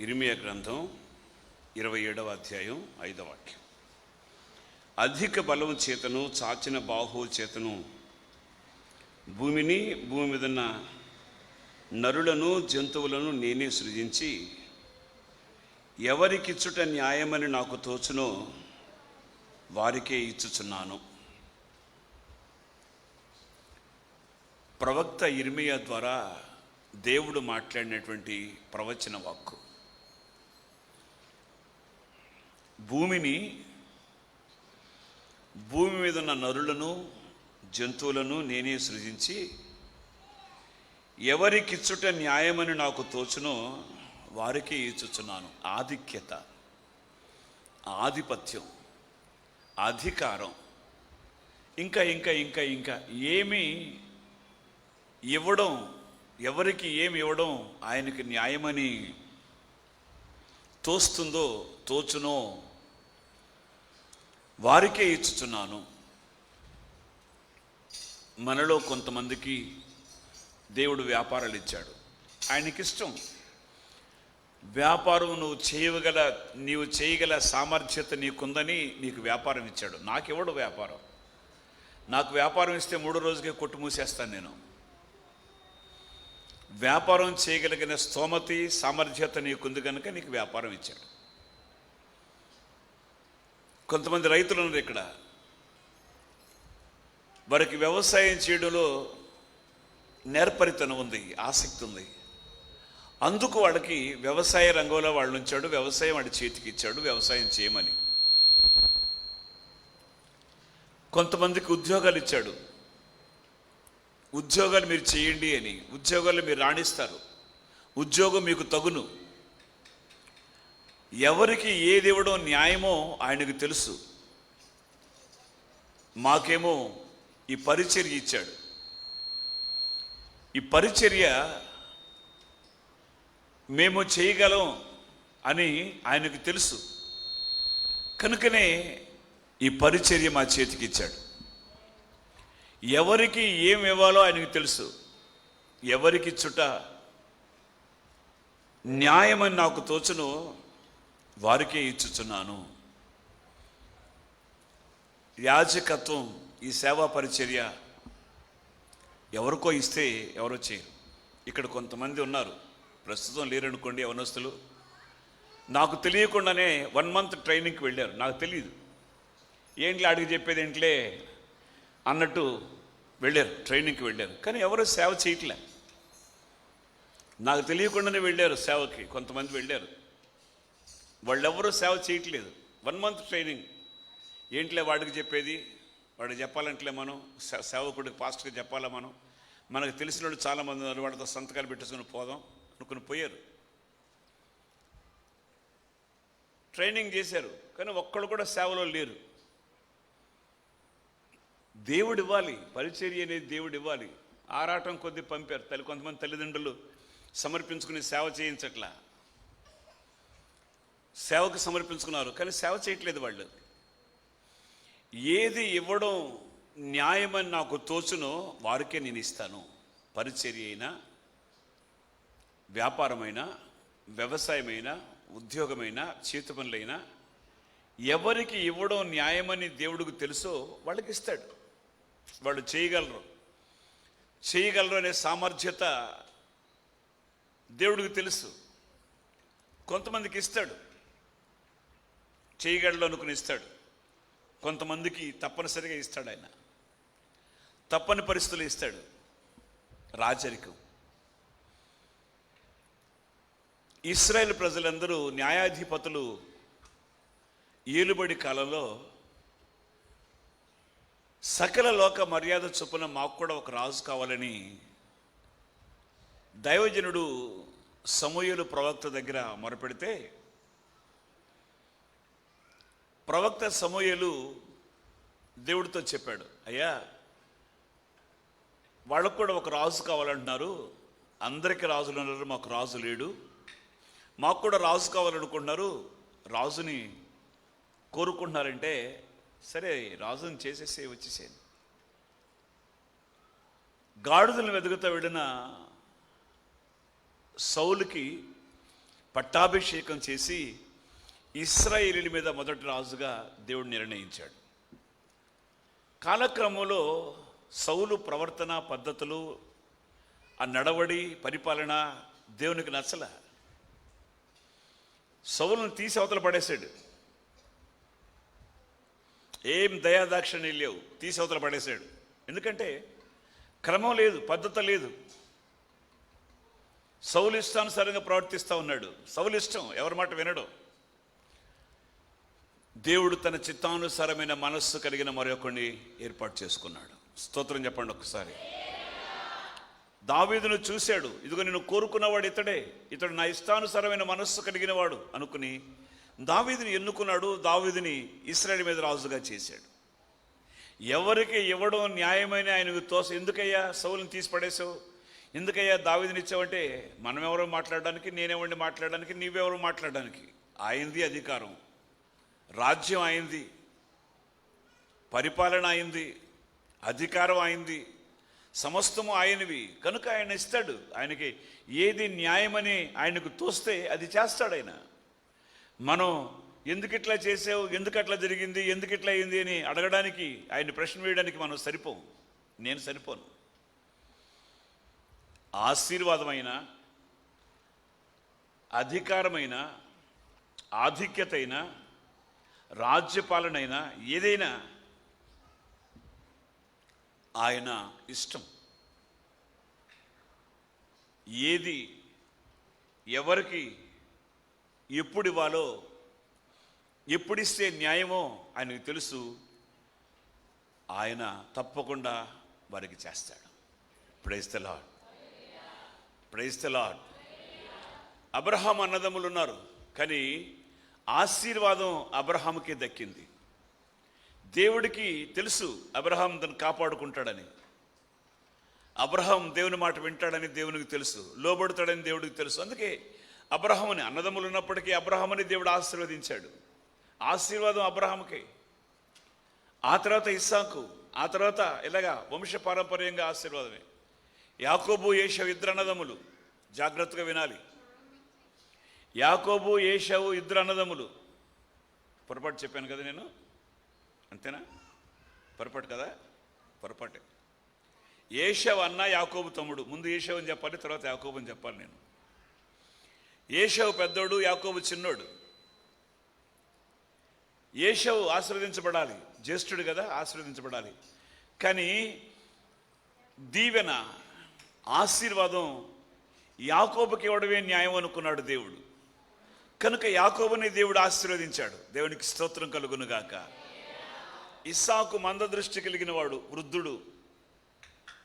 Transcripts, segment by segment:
ఇర్మియా గ్రంథం 27వ అధ్యాయం 5వ వాక్యం. అధిక బలం చేతను చాచిన బాహు చేతను భూమిని భూమి మీదన్న నరులను జంతువులను నేనే సృజించి ఎవరికిచ్చుట న్యాయమని నాకు తోచునో వారికే ఇచ్చుచున్నాను. ప్రవక్త ఇర్మియా ద్వారా దేవుడు మాట్లాడినటువంటి ప్రవచన వాక్కు. భూమి మీద ఉన్న నరులను జంతువులను నేనే సృజించి ఎవరికిచ్చుట న్యాయమని నాకు తోచునో వారికే ఇచ్చుచున్నాను. ఆధిక్యత, ఆధిపత్యం, అధికారం, ఇంకా ఇంకా ఇంకా ఇంకా ఏమి ఇవ్వడం, ఎవరికి ఏమి ఇవ్వడం ఆయనకి న్యాయమని తోస్తుందో తోచునో వారికే ఇచ్చుచున్నాను. మనలో కొంతమందికి దేవుడు వ్యాపారాలు ఇచ్చాడు, ఆయనకిష్టం. వ్యాపారం నీవు చేయగల సామర్థ్యత నీకుందని నీకు వ్యాపారం ఇచ్చాడు. నాకివ్వడు వ్యాపారం. నాకు వ్యాపారం ఇస్తే 3 రోజుకే కొట్టు మూసేస్తాను నేను. వ్యాపారం చేయగలిగిన స్తోమతి సామర్థ్యత నీకుంది కనుక నీకు వ్యాపారం ఇచ్చాడు. కొంతమంది రైతులు ఉన్నారు ఇక్కడ, వారికి వ్యవసాయం చేయడంలో నేర్పరితనం ఉంది, ఆసక్తి ఉంది. అందుకు వాళ్ళకి వ్యవసాయ రంగంలో వాళ్ళు ఉంచాడు, వ్యవసాయం వాడి చేతికి ఇచ్చాడు, వ్యవసాయం చేయమని. కొంతమందికి ఉద్యోగాలు ఇచ్చాడు, ఉద్యోగాలు మీరు చేయండి అని. ఉద్యోగాలు మీరు రాణిస్తారు, ఉద్యోగం మీకు తగును. ఎవరికి ఏది ఇవ్వడం న్యాయమో ఆయనకు తెలుసు. మాకేమో ఈ పరిచర్య ఇచ్చాడు. ఈ పరిచర్య మేము చేయగలం అని ఆయనకు తెలుసు కనుకనే ఈ పరిచర్య మా చేతికి ఇచ్చాడు. ఎవరికి ఏమి ఇవ్వాలో ఆయనకు తెలుసు. ఎవరికి చుట్ట న్యాయమని నాకు తోచును వారికే ఇచ్చుచున్నాను. యాజకత్వం, ఈ సేవా పరిచర్య ఎవరికో ఇస్తే ఎవరో చేయరు. ఇక్కడ కొంతమంది ఉన్నారు, ప్రస్తుతం లేరనుకోండి, యవనస్తులు. నాకు తెలియకుండానే 1 మంత్ ట్రైనింగ్కి వెళ్ళారు. నాకు తెలియదు, ఏంటి అడిగి చెప్పేది ఏంట్లే అన్నట్టు వెళ్ళారు, ట్రైనింగ్కి వెళ్ళారు. కానీ ఎవరు సేవ చేయట్లే. నాకు తెలియకుండానే వెళ్ళారు సేవకి. కొంతమంది వెళ్ళారు, వాళ్ళెవరూ సేవ చేయట్లేదు. 1 మంత్ ట్రైనింగ్. ఏంట్లే వాడికి చెప్పేది, వాడికి చెప్పాలంటలే మనం, సేవకుడికి పాస్టర్కి చెప్పాలా మనం, మనకు తెలిసిన వాళ్ళు చాలామంది ఉన్నారు, వాడితో సంతకాలు పెట్టేసుకుని పోదాం అనుకుని పోయారు. ట్రైనింగ్ చేశారు, కానీ ఒక్కడు కూడా సేవలో లేరు. దేవుడు ఇవ్వాలి, పరిచర్య అనేది దేవుడు ఇవ్వాలి. ఆరాటం కొద్ది పంపారు. కొంతమంది తల్లిదండ్రులు సమర్పించుకుని సేవ చేయించట్లా. సేవకు సమర్పించుకున్నారు, కానీ సేవ చేయట్లేదు వాళ్ళు. ఏది ఇవ్వడం న్యాయమని నాకు తోచునో వారికే నేను ఇస్తాను. పరిచర్య అయినా, వ్యాపారమైనా, వ్యవసాయమైనా, ఉద్యోగమైనా, చేతి పనులైనా ఎవరికి ఇవ్వడం న్యాయమని దేవుడికి తెలుసో వాళ్ళకి ఇస్తాడు. వాళ్ళు చేయగలరు అనే సామర్థ్యత దేవుడికి తెలుసు. కొంతమందికి ఇస్తాడు, చేయగలరు అనుకుని ఇస్తాడు. కొంతమందికి తప్పనిసరిగా ఇస్తాడు. ఆయన తప్పని పరిస్థితులు ఇస్తాడు. రాజరికం. ఇశ్రాయేల్ ప్రజలందరూ న్యాయాధిపతులు ఏలుబడి కాలంలో సకల లోక మర్యాద చొప్పున మాకు కూడా ఒక రాజు కావాలని దైవజనుడు సమూయేలు ప్రవక్త దగ్గర మొరపెడితే, ప్రవక్త సమూయేలు దేవుడితో చెప్పాడు, అయ్యా వాళ్ళకు కూడా ఒక రాజు కావాలంటున్నారు, అందరికీ రాజులు ఉన్నారు, మాకు రాజు లేడు, మాకు కూడా రాజు కావాలనుకుంటున్నారు, రాజుని కోరుకుంటున్నారంటే సరే రాజుని చేసేసి వచ్చేసేయండి. గాడిదలను వెతుకుతా వెళ్ళిన సౌలుకి పట్టాభిషేకం చేసి ఇశ్రాయేలీల మీద మొదటి రాజుగా దేవుడు నిర్ణయించాడు. కాలక్రమంలో సౌలు ప్రవర్తన పద్ధతులు, ఆ నడవడి, పరిపాలన దేవునికి నచ్చల. సౌలును తీసి అవతల పడేశాడు. ఏం దయాదాక్షిణ్యం లేవు, తీసి అవతల పడేశాడు. ఎందుకంటే క్రమం లేదు, పద్ధతి లేదు. సౌలు ఇష్టానుసారంగా ప్రవర్తిస్తూ ఉన్నాడు. సౌలు ఇష్టం, ఎవరి మాట వినడు. దేవుడు తన చిత్తానుసారమైన మనస్సు కలిగిన మరొకరిని ఏర్పాటు చేసుకున్నాడు. స్తోత్రం చెప్పండి ఒకసారి. దావీదును చూశాడు, ఇదిగో నేను కోరుకున్నవాడు ఇతడే, ఇతడు నా ఇష్టానుసారమైన మనస్సు కలిగిన వాడు అనుకుని దావీదుని ఎన్నుకున్నాడు. దావీదుని ఇశ్రాయేలు మీద రాజుగా చేశాడు. ఎవరికి ఇవ్వడం న్యాయమైన ఆయనకు ఎందుకయ్యా సౌలుని తీసి పడేసావు, ఎందుకయ్యా దావీదుని ఇచ్చావంటే, మనం ఎవరో మాట్లాడడానికి, నేనెవరిని మాట్లాడడానికి, నీవెవరో మాట్లాడడానికి. ఆయనది అధికారం, రాజ్యం అయింది, పరిపాలన అయింది, అధికారం అయింది, సమస్తము ఆయనవి. కనుక ఆయన ఇస్తాడు. ఆయనకి ఏది న్యాయమని ఆయనకు తోస్తే అది చేస్తాడు ఆయన. మనం ఎందుకు ఇట్లా చేసావు, ఎందుకు అట్లా జరిగింది, ఎందుకు ఇట్లా అయింది అని అడగడానికి, ఆయన ప్రశ్న వేయడానికి మనం సరిపోం. నేను సరిపోను. ఆశీర్వాదమైన, అధికారమైన, ఆధిక్యతైన, రాజ్యపాలనైనా ఏదైనా ఆయన ఇష్టం. ఏది ఎవరికి ఎప్పుడు ఇవ్వాలో, ఎప్పుడిస్తే న్యాయమో ఆయనకు తెలుసు. ఆయన తప్పకుండా వారికి చేస్తాడు. Praise the lord, praise the lord. Abraham అన్నదమ్ములు ఉన్నారు, కానీ ఆశీర్వాదం అబ్రహాముకే దక్కింది. దేవుడికి తెలుసు అబ్రహాం తను కాపాడుకుంటాడని. అబ్రహాం దేవుని మాట వింటాడని దేవునికి తెలుసు, లోబడతాడని దేవుడికి తెలుసు. అందుకే అబ్రహాముని, అన్నదమ్ములు ఉన్నప్పటికీ అబ్రహాముని దేవుడు ఆశీర్వదించాడు. ఆశీర్వాదం అబ్రహాముకే. ఆ తర్వాత ఇస్సాకు, ఆ తర్వాత ఇలాగా వంశపారంపర్యంగా ఆశీర్వాదమే. యాకోబు ఏశావు ఇద్దరు అన్నదమ్ములు. జాగ్రత్తగా వినాలి. యాకోబు ఏశావు ఇద్దరు అన్నదమ్ములు. పొరపాటు చెప్పాను కదా నేను, అంతేనా? పొరపాటు కదా? పొరపాటే. ఏశావు అన్న, యాకోబు తమ్ముడు. ముందు ఏశావు అని చెప్పాలి, తర్వాత యాకోబు అని చెప్పాలి నేను. ఏశావు పెద్దోడు, యాకోబు చిన్నోడు. ఏశావు ఆశీర్వదించబడాలి, జ్యేష్ఠుడు కదా, ఆశీర్వదించబడాలి. కానీ దీవెన, ఆశీర్వాదం యాకోబుకి ఇవ్వడమే న్యాయం అనుకున్నాడు దేవుడు. కనుక యాకోబుని దేవుడు ఆశీర్వదించాడు. దేవునికి స్తోత్రం కలుగునుగాక. ఇస్సాకు మందదృష్టి కలిగిన వాడు, వృద్ధుడు.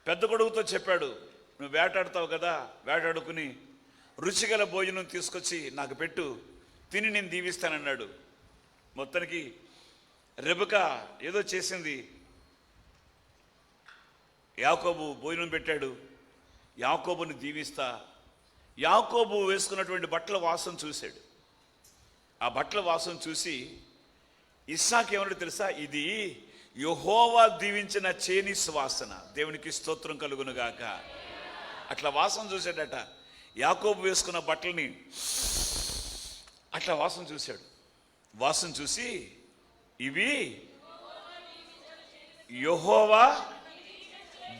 పెద్ద కొడుకుతో చెప్పాడు, నువ్వు వేటాడుతావు కదా, వేటాడుకుని రుచిగల భోజనం తీసుకొచ్చి నాకు పెట్టు, తిని నేను దీవిస్తానన్నాడు. మొత్తానికి రెబెకా ఏదో చేసింది. యాకోబు భోజనం పెట్టాడు, యాకోబుని దీవిస్తా. యాకోబు వేసుకున్నటువంటి బట్టల వాసన చూశాడు. ఆ బట్టల వాసన చూసి ఇస్సాకు ఏమన్నాడు తెలుసా? ఇది యెహోవా దీవించిన చేని సువాసన. దేవునికి స్తోత్రం కలుగునుగాక. అట్లా వాసన చూశాడట. యాకోబు వేసుకున్న బట్టలని అట్లా వాసన చూశాడు. వాసన చూసి ఇవి యెహోవా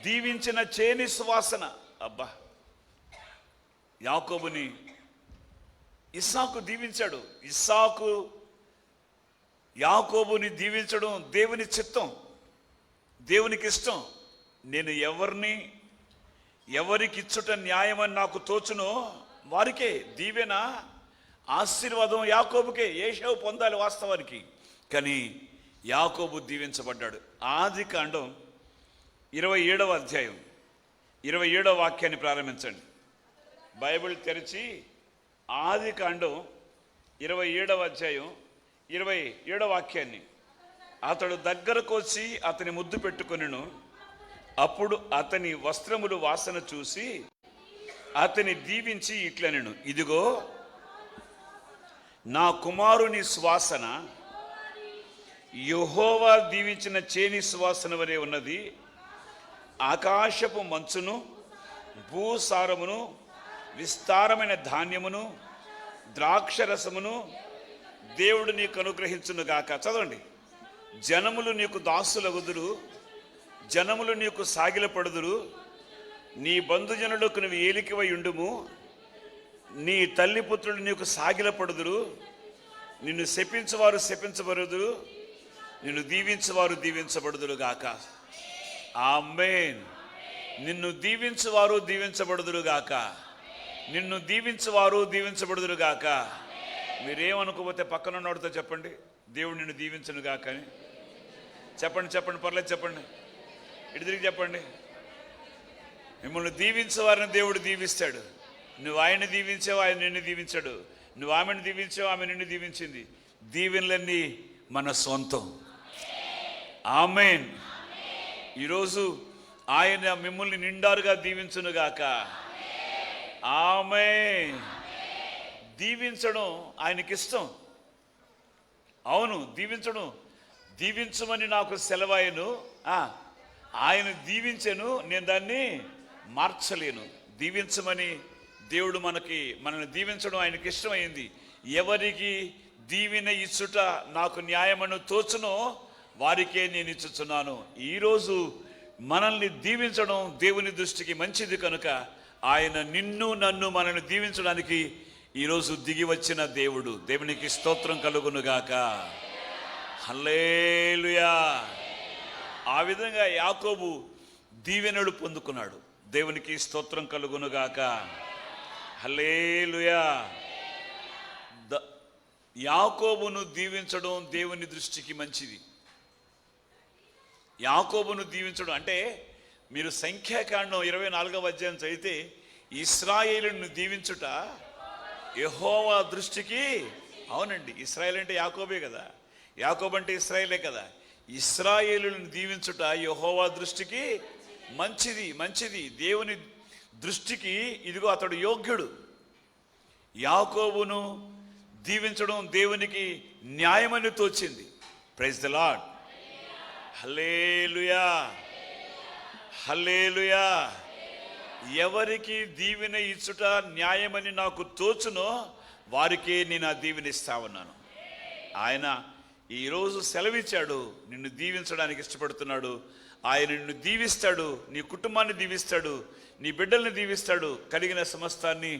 దీవించిన చేని సువాసన. అబ్బా, యాకోబుని ఇస్సాకు దీవించాడు. ఇస్సాకు యాకోబుని దీవించడం దేవుని చిత్తం, దేవునికి ఇష్టం. నేను ఎవరికి ఇచ్చుట న్యాయమని నాకు తోచునో వారికే దీవెన, ఆశీర్వాదం యాకోబుకే. ఏశావు పొందాలి వాస్తవానికి, కానీ యాకోబు దీవించబడ్డాడు. ఆదికాండం 27వ అధ్యాయం 27వ వాక్యాన్ని ప్రారంభించండి. బైబిల్ తెరిచి ఆదికాండం 27వ అధ్యాయం 27వ వాక్యాన్ని. అతడు దగ్గరకు వచ్చి అతని ముద్దు పెట్టుకొనెను. అప్పుడు అతని వస్త్రములు వాసన చూసి అతని దీవించి ఇట్లనెను, ఇదిగో నా కుమారుని సువాసన యెహోవా దీవించిన చేని సువాసన వలె ఉన్నది. ఆకాశపు మంచును, భూసారమును, విస్తారమైన ధాన్యమును, ద్రాక్షరసమును దేవుడు నీకు అనుగ్రహించును గాక. చదవండి. జనములు నీకు దాసులగుదురు, జనములు నీకు సాగిలపడుదురు, నీ బంధుజనులకు నువ్వు ఏలికవై ఉండుము, నీ తల్లి పుత్రులు నీకు సాగిలపడుదురు, నిన్ను శపించువారు శపించబడుదురు, నిన్ను దీవించువారు దీవించబడుదురు గాక. ఆమేన్. నిన్ను దీవించువారు దీవించబడుదురు గాక, నిన్ను దీవించువారు దీవించబడుదురు గాక. మీరేమనుకోపోతే పక్కన ఉన్నవాడితో చెప్పండి, దేవుడు నిన్ను దీవించును గాక అని చెప్పండి. చెప్పండి, పర్లేదు చెప్పండి, ఇటు తిరిగి చెప్పండి. మిమ్మల్ని దీవించేవారిని దేవుడు దీవిస్తాడు. నువ్వు ఆయన్ని దీవించావు, ఆయన నిన్ను దీవించాడు. నువ్వు ఆమెను దీవించావు, ఆమె నిన్ను దీవించింది. దీవెనలన్నీ మన సొంతం. ఆమేన్. ఈరోజు ఆయన మిమ్మల్ని నిండారుగా దీవించునుగాక. ఆమేన్. దీవించడం ఆయనకిష్టం. అవును, దీవించడం. దీవించమని నాకు సెలవాయను, ఆయన దీవించను, నేను దాన్ని మార్చలేను. దీవించమని దేవుడు మనల్ని దీవించడం ఆయనకి ఇష్టమైంది. ఎవరికి దీవెన ఇచ్చుట నాకు న్యాయమను తోచునో వారికే నేను ఇచ్చుచున్నాను. ఈరోజు మనల్ని దీవించడం దేవుని దృష్టికి మంచిది కనుక ఆయన నిన్ను నన్ను మనల్ని దీవించడానికి ఈరోజు దిగి వచ్చిన దేవుడు. దేవునికి స్తోత్రం కలుగునుగాక. హల్లెలూయా. ఆ విధంగా యాకోబు దీవెనలు పొందుకున్నాడు. దేవునికి స్తోత్రం కలుగునుగాక. హల్లెలూయా. యాకోబును దీవించడం దేవుని దృష్టికి మంచిది. యాకోబును దీవించడం అంటే, మీరు సంఖ్యాకాండం 24వ అధ్యాయం చదివితే ఇశ్రాయేలును దీవించుట యెహోవా దృష్టికి, అవునండి, ఇశ్రాయేల్ అంటే యాకోబే కదా, యాకోబు అంటే ఇశ్రాయేలే కదా. ఇశ్రాయేలును దీవించుట యెహోవా దృష్టికి మంచిది. దేవుని దృష్టికి ఇదిగో అతడు యోగ్యుడు. యాకోబును దీవించడం దేవునికి న్యాయమని తోచింది. Praise the lord. Hallelujah, hallelujah. ఎవరికి దీవెన ఇచ్చుట న్యాయమని నాకు తోచునో వారికే నేను ఆ దీవెన ఇస్తా ఉన్నాను. ఆయన ఈరోజు సెలవిచ్చాడు, నిన్ను దీవించడానికి ఇష్టపడుతున్నాడు. ఆయన నిన్ను దీవిస్తాడు, నీ కుటుంబాన్ని దీవిస్తాడు, నీ బిడ్డల్ని దీవిస్తాడు. కలిగిన సమస్తాన్ని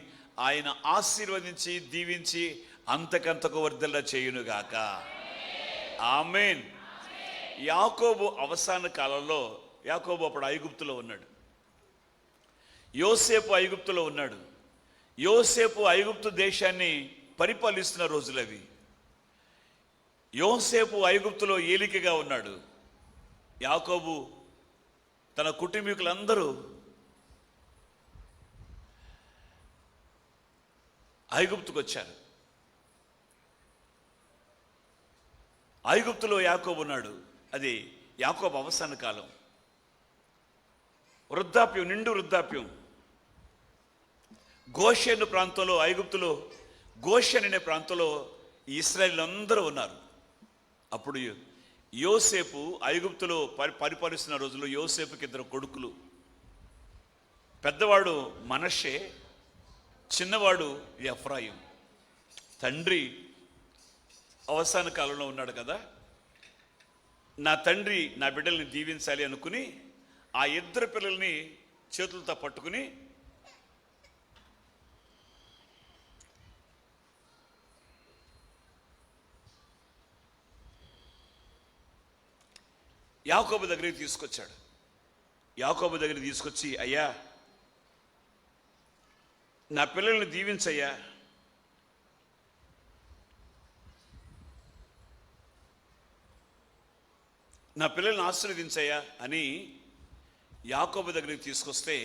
ఆయన ఆశీర్వదించి దీవించి అంతకంతకు వర్ధల చేయునుగాక. ఆమేన్. యాకోబు అవసాన కాలంలో, యాకోబు అప్పుడు ఐగుప్తులో ఉన్నాడు, యోసేపు ఐగుప్తులో ఉన్నాడు. యోసేపు ఐగుప్తు దేశాన్ని పరిపాలిస్తున్న రోజులు అవి. యోసేపు ఐగుప్తులో ఏలికగా ఉన్నాడు. యాకోబు తన కుటుంబీకులందరూ ఐగుప్తుకు వచ్చారు. ఐగుప్తులో యాకోబు ఉన్నాడు. అది యాకోబు అవసాన కాలం. వృద్ధాప్యం, నిండు వృద్ధాప్యం. గోషెను ప్రాంతంలో, ఐగుప్తులో గోషెన్ అనే ప్రాంతంలో ఇశ్రాయేలు అందరూ ఉన్నారు. అప్పుడు యోసేపు ఐగుప్తులో పరిపాలిస్తున్న రోజుల్లో యోసేపుకి 2 కొడుకులు. పెద్దవాడు మనష్షే, చిన్నవాడు ఎఫ్రాయిం. తండ్రి అవసాన కాలంలో ఉన్నాడు కదా, నా తండ్రి నా బిడ్డల్ని దీవించాలి అనుకుని ఆ 2 పిల్లల్ని చేతులతో పట్టుకుని యాకోబు దగ్గరికి తీసుకొచ్చాడు. యాకోబు దగ్గరికి తీసుకొచ్చి, అయ్యా నా పిల్లల్ని దీవించయ్యా, నా పిల్లల్ని ఆశీర్వదించయ్యా అని యాకోబు దగ్గరికి తీసుకొస్తే,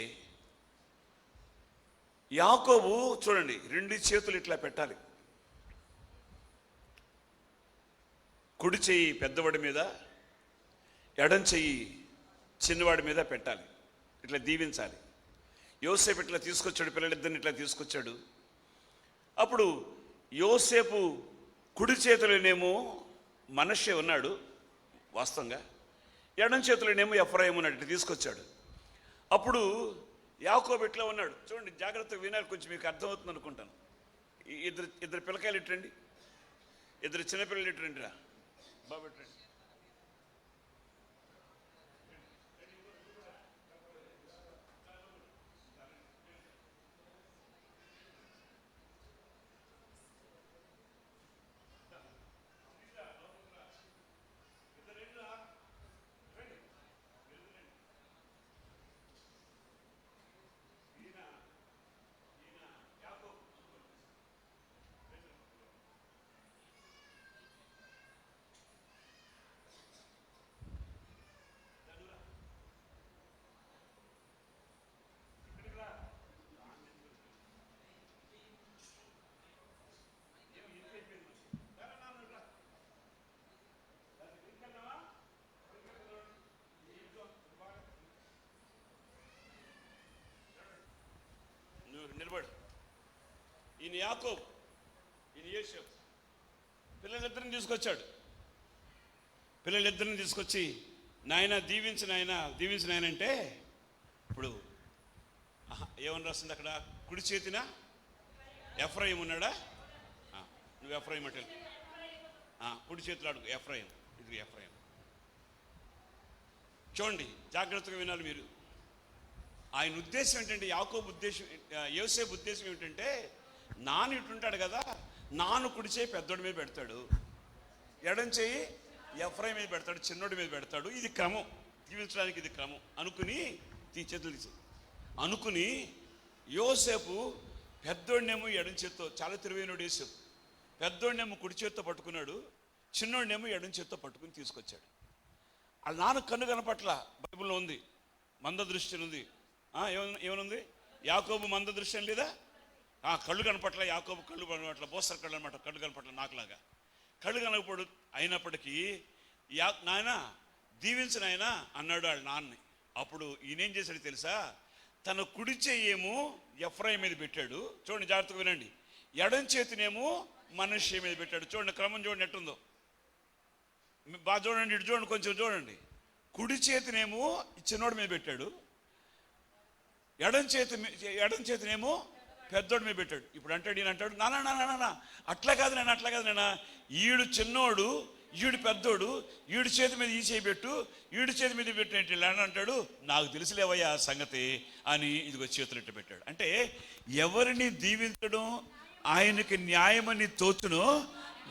యాకోబు చూడండి 2 చేతులు ఇట్లా పెట్టాలి. కుడి చెయ్యి పెద్దవాడి మీద, ఎడం చెయ్యి చిన్నవాడి మీద పెట్టాలి. ఇట్లా దీవించాలి. యోసేపు ఇట్లా తీసుకొచ్చాడు, పిల్లలిద్దరిని ఇట్లా తీసుకొచ్చాడు. అప్పుడు యోసేపు కుడి చేతులనేమో మనష్షే ఉన్నాడు వాస్తవంగా, ఎడం చేతులనేమో ఎఫ్రాయిం ఉన్నాడు. ఇట్లా తీసుకొచ్చాడు. అప్పుడు యాకోబు ఇట్లా ఉన్నాడు. చూడండి, జాగ్రత్తగా వినాలి, కొంచెం మీకు అర్థమవుతుంది అనుకుంటాను. ఇద్దరు పిల్లకాయలు ఇట్టండి, ఇద్దరు చిన్నపిల్లలు ఇట్టండి రా బాబు, ఇట్టండి. నిలబడు. ఈయన యాకోబు, ఈయన యోసేపు. పిల్లలిద్దరిని తీసుకొచ్చాడు. పిల్లలిద్దరిని తీసుకొచ్చి నాయన దీవించిన ఆయన అంటే, ఇప్పుడు ఏమని రాస్తుంది అక్కడ? కుడి చేతిన ఎఫ్రాయిం ఉన్నాడా? నువ్వు ఎఫ్రాయిం అంటే కుడి చేతిలో అడుగు ఎఫ్రాయిం. ఇది ఎఫ్రాయిం. చూడండి, జాగ్రత్తగా వినాలి మీరు. ఆయన ఉద్దేశం ఏంటంటే, యాకోబు ఉద్దేశం, యోసేపు ఉద్దేశం ఏమిటంటే, నాన్న ఇటుంటాడు కదా, నాన్న కుడి చేయి పెద్దోడి మీద పెడతాడు, ఎడం చేయి ఎఫ్రాయిం మీద పెడతాడు, చిన్నోడి మీద పెడతాడు. ఇది క్రమం, జీవించడానికి ఇది క్రమం అనుకుని చేతులు తీసి అనుకుని యోసేపు పెద్దోడినేమో ఎడం చేత్తో, చాలా తెలివైనోడు యోసేపు, పెద్దోడినేమో కుడి చేత్తో పట్టుకున్నాడు, చిన్నోడినేమో ఎడం చేత్తో పట్టుకుని తీసుకొచ్చాడు. వాళ్ళ నాన్న కన్ను కనపట్ల, బైబిల్లో ఉంది, మంద దృష్టి ఉంది. ఏమనుంది? యాకోబు మంద దృశ్యం లేదా? కళ్ళు కనపట్ల, యాకోబు కళ్ళు కనపట్ల, బోసర కళ్ళు అనమాట, కళ్ళు కనపట్ల, నాకులాగా కళ్ళు కనపడు. అయినప్పటికీ నాయన దీవించిన ఆయన అన్నాడు వాళ్ళ నాన్నని. అప్పుడు ఈయనేం చేశాడు తెలుసా? తన కుడి చెయ్యేమో ఎఫ్రాయిం మీద పెట్టాడు. చూడండి, జాగ్రత్తగా వినండి. ఎడం చేతినేమో మనష్య మీద పెట్టాడు. చూడండి, క్రమం చూడండి ఎట్టుందో, బాగా చూడండి, ఇటు చూడండి, కొంచెం చూడండి. కుడి చేతినేమో చిన్నోడి మీద పెట్టాడు, ఎడం చేతినేమో పెద్దోడి మీద పెట్టాడు. ఇప్పుడు అంటాడు, ఈయన అంటాడు, నానా అట్లా కాదు నేను ఈడు చిన్నోడు, ఈడు పెద్దోడు, ఈడు చేతి మీద ఈ చేయి పెట్టు, ఈడు చేతి మీద పెట్టేంటి అని అంటాడు. నాకు తెలుసులేవయ్యా సంగతి అని ఇదిగో చేతులు ఇట్టు పెట్టాడు. అంటే ఎవరిని దీవించడం ఆయనకి న్యాయమని తోచునో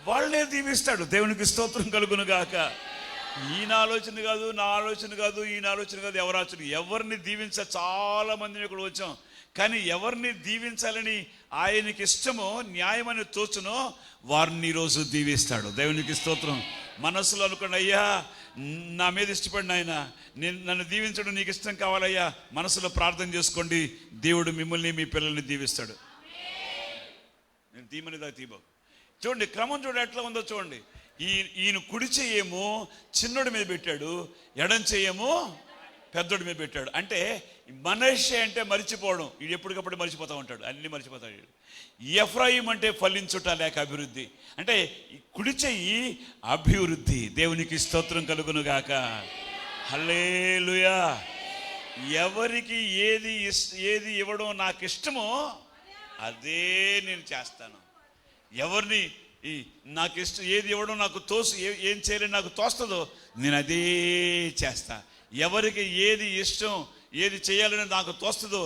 వాళ్ళనే దీవిస్తాడు. దేవునికి స్తోత్రం కలుగును గాక. ఈయన ఆలోచన కాదు, నా ఆలోచన కాదు, ఈయన ఆలోచన కాదు, ఎవరిని దీవించ చాలా మంది ఇక్కడ వచ్చాం. కానీ ఎవరిని దీవించాలని ఆయనకి ఇష్టమో, న్యాయమని తోచునో వారిని ఈరోజు దీవిస్తాడు. దేవునికి స్తోత్రం. మనసులో అనుకోండి, అయ్యా నా మీద ఇష్టపడిన ఆయన, నన్ను దీవించడం నీకు ఇష్టం కావాలయ్యా, మనసులో ప్రార్థన చేసుకోండి. దేవుడు మిమ్మల్ని, మీ పిల్లల్ని దీవిస్తాడు. నేను దీమనిదా తీబో. చూడండి, క్రమం చూడండి ఎట్లా ఉందో చూడండి. ఈయన కుడి చెయ్యేమో చిన్నోడి మీద పెట్టాడు, ఎడం చెయ్యేమో పెద్దోడి మీద పెట్టాడు. అంటే మనష్య అంటే మర్చిపోవడం, ఇది ఎప్పటికప్పుడు మర్చిపోతూ ఉంటాడు, అన్ని మర్చిపోతాడు. ఎఫ్రాయిం అంటే ఫలించుట లేక అభివృద్ధి. అంటే కుడి చెయ్యి అభివృద్ధి. దేవునికి స్తోత్రం కలుగును గాక. హల్లెలూయా. ఎవరికి ఏది ఇవ్వడం నాకు ఇష్టమో అదే నేను చేస్తాను. ఎవరిని నాకు ఇష్టం ఏది ఇవ్వడం నాకు ఏం చేయాలని నాకు తోస్తుందో నేను అదే చేస్తా. ఎవరికి ఏది ఇష్టం, ఏది చేయాలని నాకు తోస్తుందో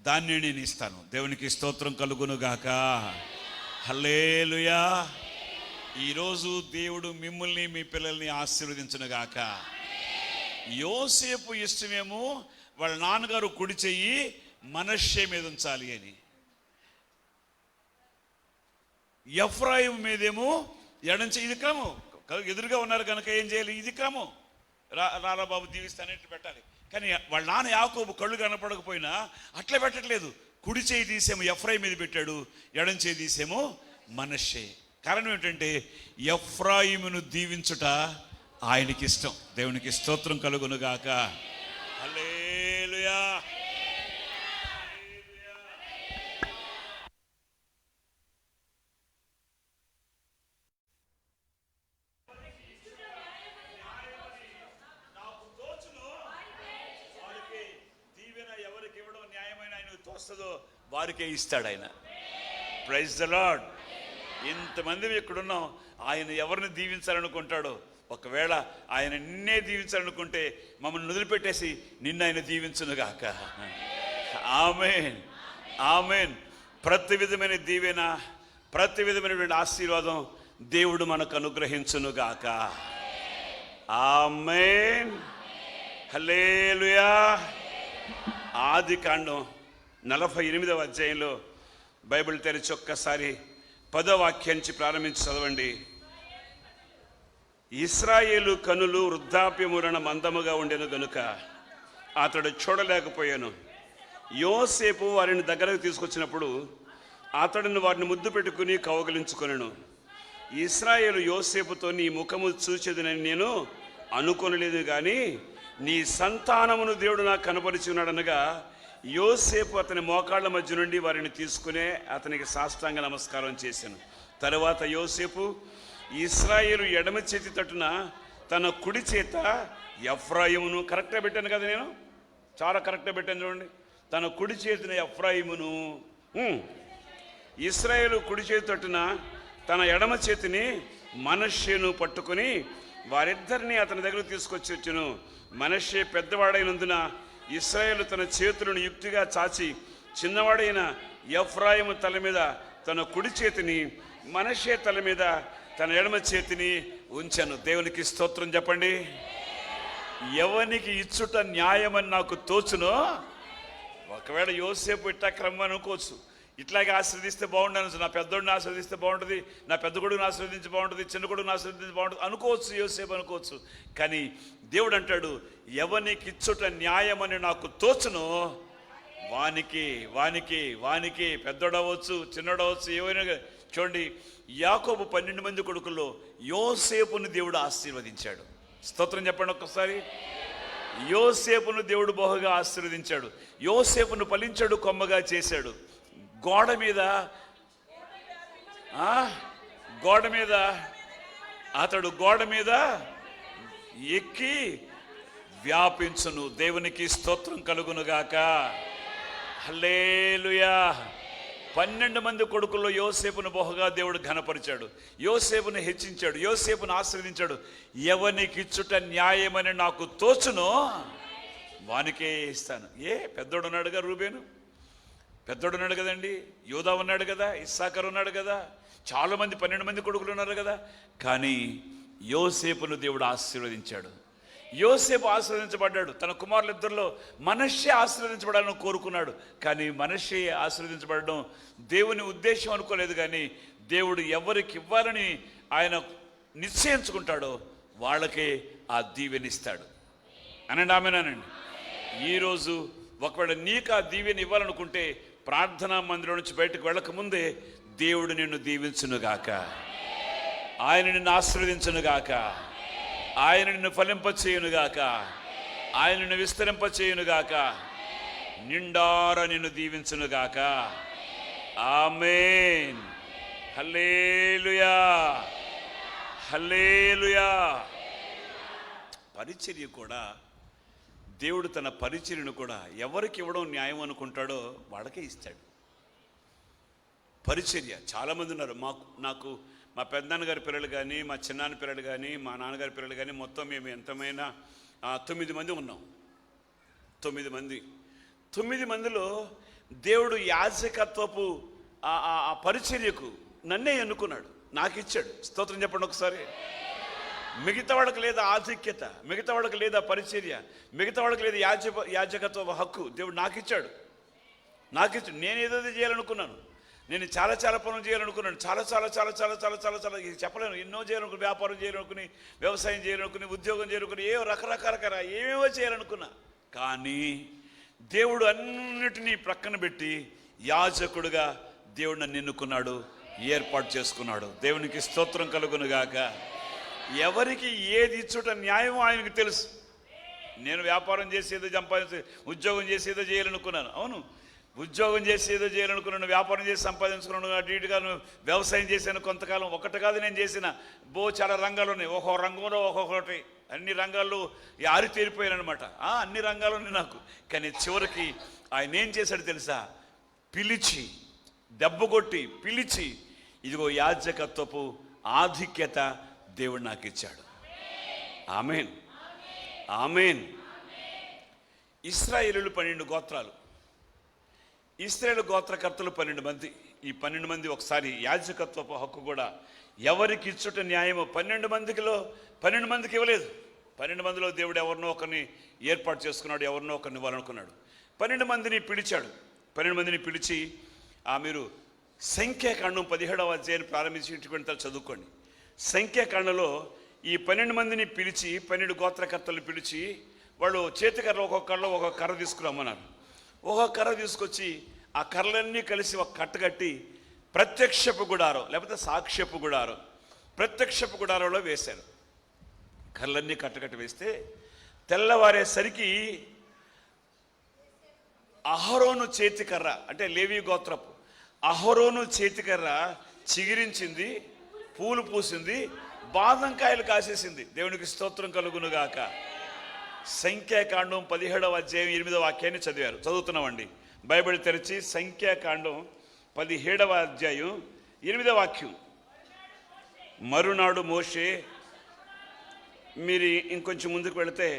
దాన్ని నేను ఇస్తాను. దేవునికి స్తోత్రం కలుగును గాక. హల్లెలూయా. ఈరోజు దేవుడు మిమ్మల్ని, మీ పిల్లల్ని ఆశీర్వదించును గాక. యోసేపు ఇష్టమేమో వాళ్ళ నాన్నగారు కుడి చెయ్యి మనష్య మీద ఉంచాలి అని, ఎఫ్రాయిం మీదేమో ఎడం చెయ్యి. ఇది క్రమం. ఎదురుగా ఉన్నారు కనుక ఏం చేయాలి? ఇది క్రమం. రారా బాబు దీవిస్తానంటే పెట్టాలి. కానీ వాళ్ళ నాన్న యాకోబు కళ్ళు కనపడకపోయినా అట్లా పెట్టట్లేదు. కుడి చేయి తీసేమో ఎఫ్రాయిం మీద పెట్టాడు, ఎడం చేయి తీసేమో మనష్షే. కారణం ఏంటంటే ఎఫ్రాయిమును దీవించుట ఆయనకి ఇష్టం. దేవునికి స్తోత్రం కలుగును గాక. హల్లెలూయా. వస్తుందో వారికే ఇస్తాడు ఆయన. Praise the lord. ఇంతమంది ఇక్కడున్నాం. ఆయన ఎవరిని దీవించాలనుకుంటాడో, ఒకవేళ ఆయన నిన్నే దీవించాలనుకుంటే మమ్మల్ని వదిలిపెట్టేసి నిన్ను ఆయన దీవించునుగాక. ఆమేన్, ఆమేన్. ప్రతి విధమైన దీవెన, ప్రతి విధమైనటువంటి ఆశీర్వాదం దేవుడు మనకు అనుగ్రహించునుగాక. ఆమేన్, హల్లెలూయా. ఆదికాండం 48వ అధ్యాయంలో బైబిల్ తెరిచి ఒక్కసారి 10వ వాక్యం నుంచి ప్రారంభించి చదవండి. ఇశ్రాయేలు కనులు వృద్ధాప్యమున మందముగా ఉండెను గనుక అతడు చూడలేకపోయాను. యోసేపు వారిని దగ్గరకు తీసుకొచ్చినప్పుడు అతడిని వారిని ముద్దు పెట్టుకుని కౌగిలించుకొనెను. ఇశ్రాయేలు యోసేపుతో, నీ ముఖము చూచెదనని నేను అనుకొనలేదు, కానీ నీ సంతానమును దేవుడు నాకు కనపరిచి ఉన్నాడనగా, యోసేపు అతని మోకాళ్ళ మధ్య నుండి వారిని తీసుకునే అతనికి సాష్టాంగ నమస్కారం చేశాను. తరువాత యోసేపు ఇశ్రాయేలు ఎడమ చేతి తట్టున తన కుడి చేత ఎఫ్రాయిమును, కరెక్ట్గా పెట్టాను కదా, నేను చాలా కరెక్ట్గా పెట్టాను చూడండి. తన కుడి చేతిన ఎఫ్రాయిమును, ఇశ్రాయేలు కుడి చేతి తట్టున తన ఎడమ చేతిని మనష్షేను పట్టుకొని వారిద్దరిని అతని దగ్గరకు తీసుకొచ్చి వచ్చును. మనష్షే పెద్దవాడైనందున ఇశ్రాయేలు తన చేతులను యుక్తిగా చాచి చిన్నవాడైన ఎఫ్రాయిము తల మీద తన కుడి చేతిని, మనష్షే తల మీద తన ఎడమ చేతిని ఉంచాను. దేవునికి స్తోత్రం చెప్పండి. ఎవనికి ఇచ్చుట న్యాయమని నాకు తోచునో, ఒకవేళ యోసేపు ఇట్టా క్రమం అనుకోవచ్చు, ఇట్లాగే ఆశ్రదిస్తే బాగుండను, నా పెద్దోడిని ఆశ్రదిస్తే బాగుంటుంది, నా పెద్ద కొడుకుని ఆశ్రదించి బాగుంటుంది, చిన్న కొడుకుని ఆశ్రదించి బాగుంటుంది అనుకోవచ్చు, యోసేపు అనుకోవచ్చు. కానీ దేవుడు అంటాడు, ఎవనికి ఇచ్చుట న్యాయమని నాకు తోచునో వానికి వానికి వానికి పెద్దోడవచ్చు చిన్నోడవచ్చు ఏమైనా. చూడండి, యాకోబు 12 మంది కొడుకుల్లో యోసేపుని దేవుడు ఆశీర్వదించాడు. స్తోత్రం చెప్పండి ఒక్కసారి. యోసేపును దేవుడు బహుగా ఆశీర్వదించాడు. యోసేపును ఫలించాడు, కొమ్మగా చేశాడు. గోడ మీద అతడు గోడ మీద ఎక్కి వ్యాపించును. దేవునికి స్తోత్రం కలుగునుగాక. హల్లెలూయా. 12 మంది కొడుకుల్లో యోసేపును బహుగా దేవుడు ఘనపరిచాడు, యోసేపును హెచ్చించాడు, యోసేపును ఆశీర్వదించాడు. ఎవనికి ఇచ్చుట న్యాయమని నాకు తోచునో వానికే ఇస్తాను. పెద్దోడు ఉన్నాడుగా, రూబేను పెద్దోడు ఉన్నాడు కదండి, యోదా ఉన్నాడు కదా, ఇస్సాకరు ఉన్నాడు కదా, చాలా మంది 12 మంది కొడుకులు ఉన్నారు కదా. కానీ యోసేపును దేవుడు ఆశీర్వదించాడు. యోసేపు ఆశీర్వదించబడ్డాడు. తన కుమారులిద్దరిలో మనష్షే ఆశీర్వదించబడాలని కోరుకున్నాడు. కానీ మనష్షే ఆశీర్వదించబడడం దేవుని ఉద్దేశం అనుకోలేదు. కానీ దేవుడు ఎవరికి ఇవ్వాలని ఆయన నిశ్చయించుకుంటాడో వాళ్ళకే ఆ దీవెనిస్తాడు. అనండి, ఆమేనండి. ఈరోజు ఒకవేళ నీకు ఆ దీవెని ఇవ్వాలనుకుంటే ప్రార్థనా మందిరం నుంచి బయటకు వెళ్ళకముందే దేవుడు నిన్ను దీవించునుగాక, ఆయన నిన్ను ఆశీర్వదించునుగాక, ఆయన నిన్ను ఫలింపచేయునుగాక, ఆయన నిన్ను విస్తరింపచేయునుగాక, నిండార నిన్ను దీవించునుగాక. ఆమేన్, హల్లెలూయా, హల్లెలూయా. పరిచర్య కూడా దేవుడు తన పరిచర్యను కూడా ఎవరికి ఇవ్వడం న్యాయం అనుకుంటాడో వాళ్ళకే ఇస్తాడు. పరిచర్య చాలామంది ఉన్నారు. నాకు మా పెద్దనాన్నగారి పిల్లలు కానీ, మా చిన్నాన్న పిల్లలు కానీ, మా నాన్నగారి పిల్లలు కానీ, మొత్తం మేము ఎంతమైనా 9 మంది ఉన్నాం. 9 మంది. 9 మందిలో దేవుడు యాజకత్వపు ఆ పరిచర్యకు నన్నే ఎన్నుకున్నాడు, నాకు ఇచ్చాడు. స్తోత్రం చెప్పండి ఒకసారి. మిగతా వాళ్ళకి లేదా ఆధిక్యత, మిగతా వాళ్ళకి లేదా పరిచర్య, మిగతా వాళ్ళకి లేదా యాజకత్వ హక్కు దేవుడు నాకు ఇచ్చాడు. నేను ఏదో చేయాలనుకున్నాను, నేను చాలా పనులు చేయాలనుకున్నాను, చాలా చెప్పలేను, ఎన్నో చేయాలనుకుని, వ్యాపారం చేయాలనుకుని, వ్యవసాయం చేయాలనుకుని, ఉద్యోగం చేయాలనుకుని, రకరకాల ఏమేవో చేయాలనుకున్నా. కానీ దేవుడు అన్నిటినీ ప్రక్కన పెట్టి యాజకుడుగా దేవుడు నన్ను ఎన్నుకున్నాడు, ఏర్పాటు చేసుకున్నాడు. దేవునికి స్తోత్రం కలుగునుగాక. ఎవరికి ఏది ఇచ్చుట న్యాయమో ఆయనకు తెలుసు. నేను వ్యాపారం చేసి ఏదో సంపాదించి, ఉద్యోగం చేసి ఏదో చేయాలనుకున్నాను. అవును, ఉద్యోగం చేసి ఏదో చేయాలనుకున్నాను, వ్యాపారం చేసి సంపాదించుకున్నాను, అటు ఇటుగా వ్యవసాయం చేశాను కొంతకాలం. ఒకటి కాదు నేను చేసిన, చాలా రంగాలు ఉన్నాయి. ఒక్కొక్క రంగంలో ఒక్కొక్కటి, అన్ని రంగాల్లో ఆరితేరిపోయాను అనమాట. అన్ని రంగాలు ఉన్నాయి నాకు. కానీ చివరికి ఆయన ఏం చేశాడు తెలుసా? పిలిచి, దెబ్బ కొట్టి పిలిచి, ఇదిగో యాజకత్వపు ఆధిక్యత దేవుడు నాకు ఇచ్చాడు. ఆమేన్, ఆమేన్. ఇశ్రాయేలీయులు 12 గోత్రాలు, ఇశ్రాయేలు గోత్రకర్తలు 12 మంది. ఈ 12 మంది ఒకసారి యాజకత్వపు హక్కు కూడా ఎవరికి ఇచ్చుట న్యాయమో 12 మందికి ఇవ్వలేదు. 12 మందిలో దేవుడు ఎవరినో ఒకరిని ఏర్పాటు చేసుకున్నాడు, ఎవరినో ఒకరిని ఇవ్వాలనుకున్నాడు. 12 మందిని పిలిచాడు. 12 మందిని పిలిచి మీరు సంఖ్యాకాండం 17వ అధ్యాయాన్ని ప్రారంభించి ఇంటికి వెళ్తారు, చదువుకోండి. సంఖ్యాకాండంలో ఈ 12 మందిని పిలిచి 12 గోత్రకర్తలు పిలిచి వాళ్ళు చేతికర్ర ఒక్కొక్కళ్ళు ఒక్కొక్క కర్ర తీసుకురమ్మన్నారు. ఒక్కొక్క కర్ర తీసుకొచ్చి ఆ కర్రలన్నీ కలిసి ఒక కట్టగట్టి ప్రత్యక్షపు గుడారం లేకపోతే సాక్ష్యపు గుడారం, ప్రత్యక్షపు గుడారంలో వేశారు. కర్రలన్నీ కట్టగట్టి వేస్తే తెల్లవారేసరికి అహరోను చేతికర్ర, అంటే లేవి గోత్రపు అహరోను చేతికర్ర చిగిరించింది, పూలు పూసింది, బాదంకాయలు కాసేసింది. దేవునికి స్తోత్రం కలుగునుగాక. సంఖ్యాకాండం 17వ అధ్యాయం 8వ వాక్యాన్ని చదివారు, చదువుతున్నామండి. బైబిల్ తెరిచి సంఖ్యాకాండం 17వ అధ్యాయం 8వ వాక్యం. మరునాడు మోషే, మీరు ఇంకొంచెం ముందుకు వెళితే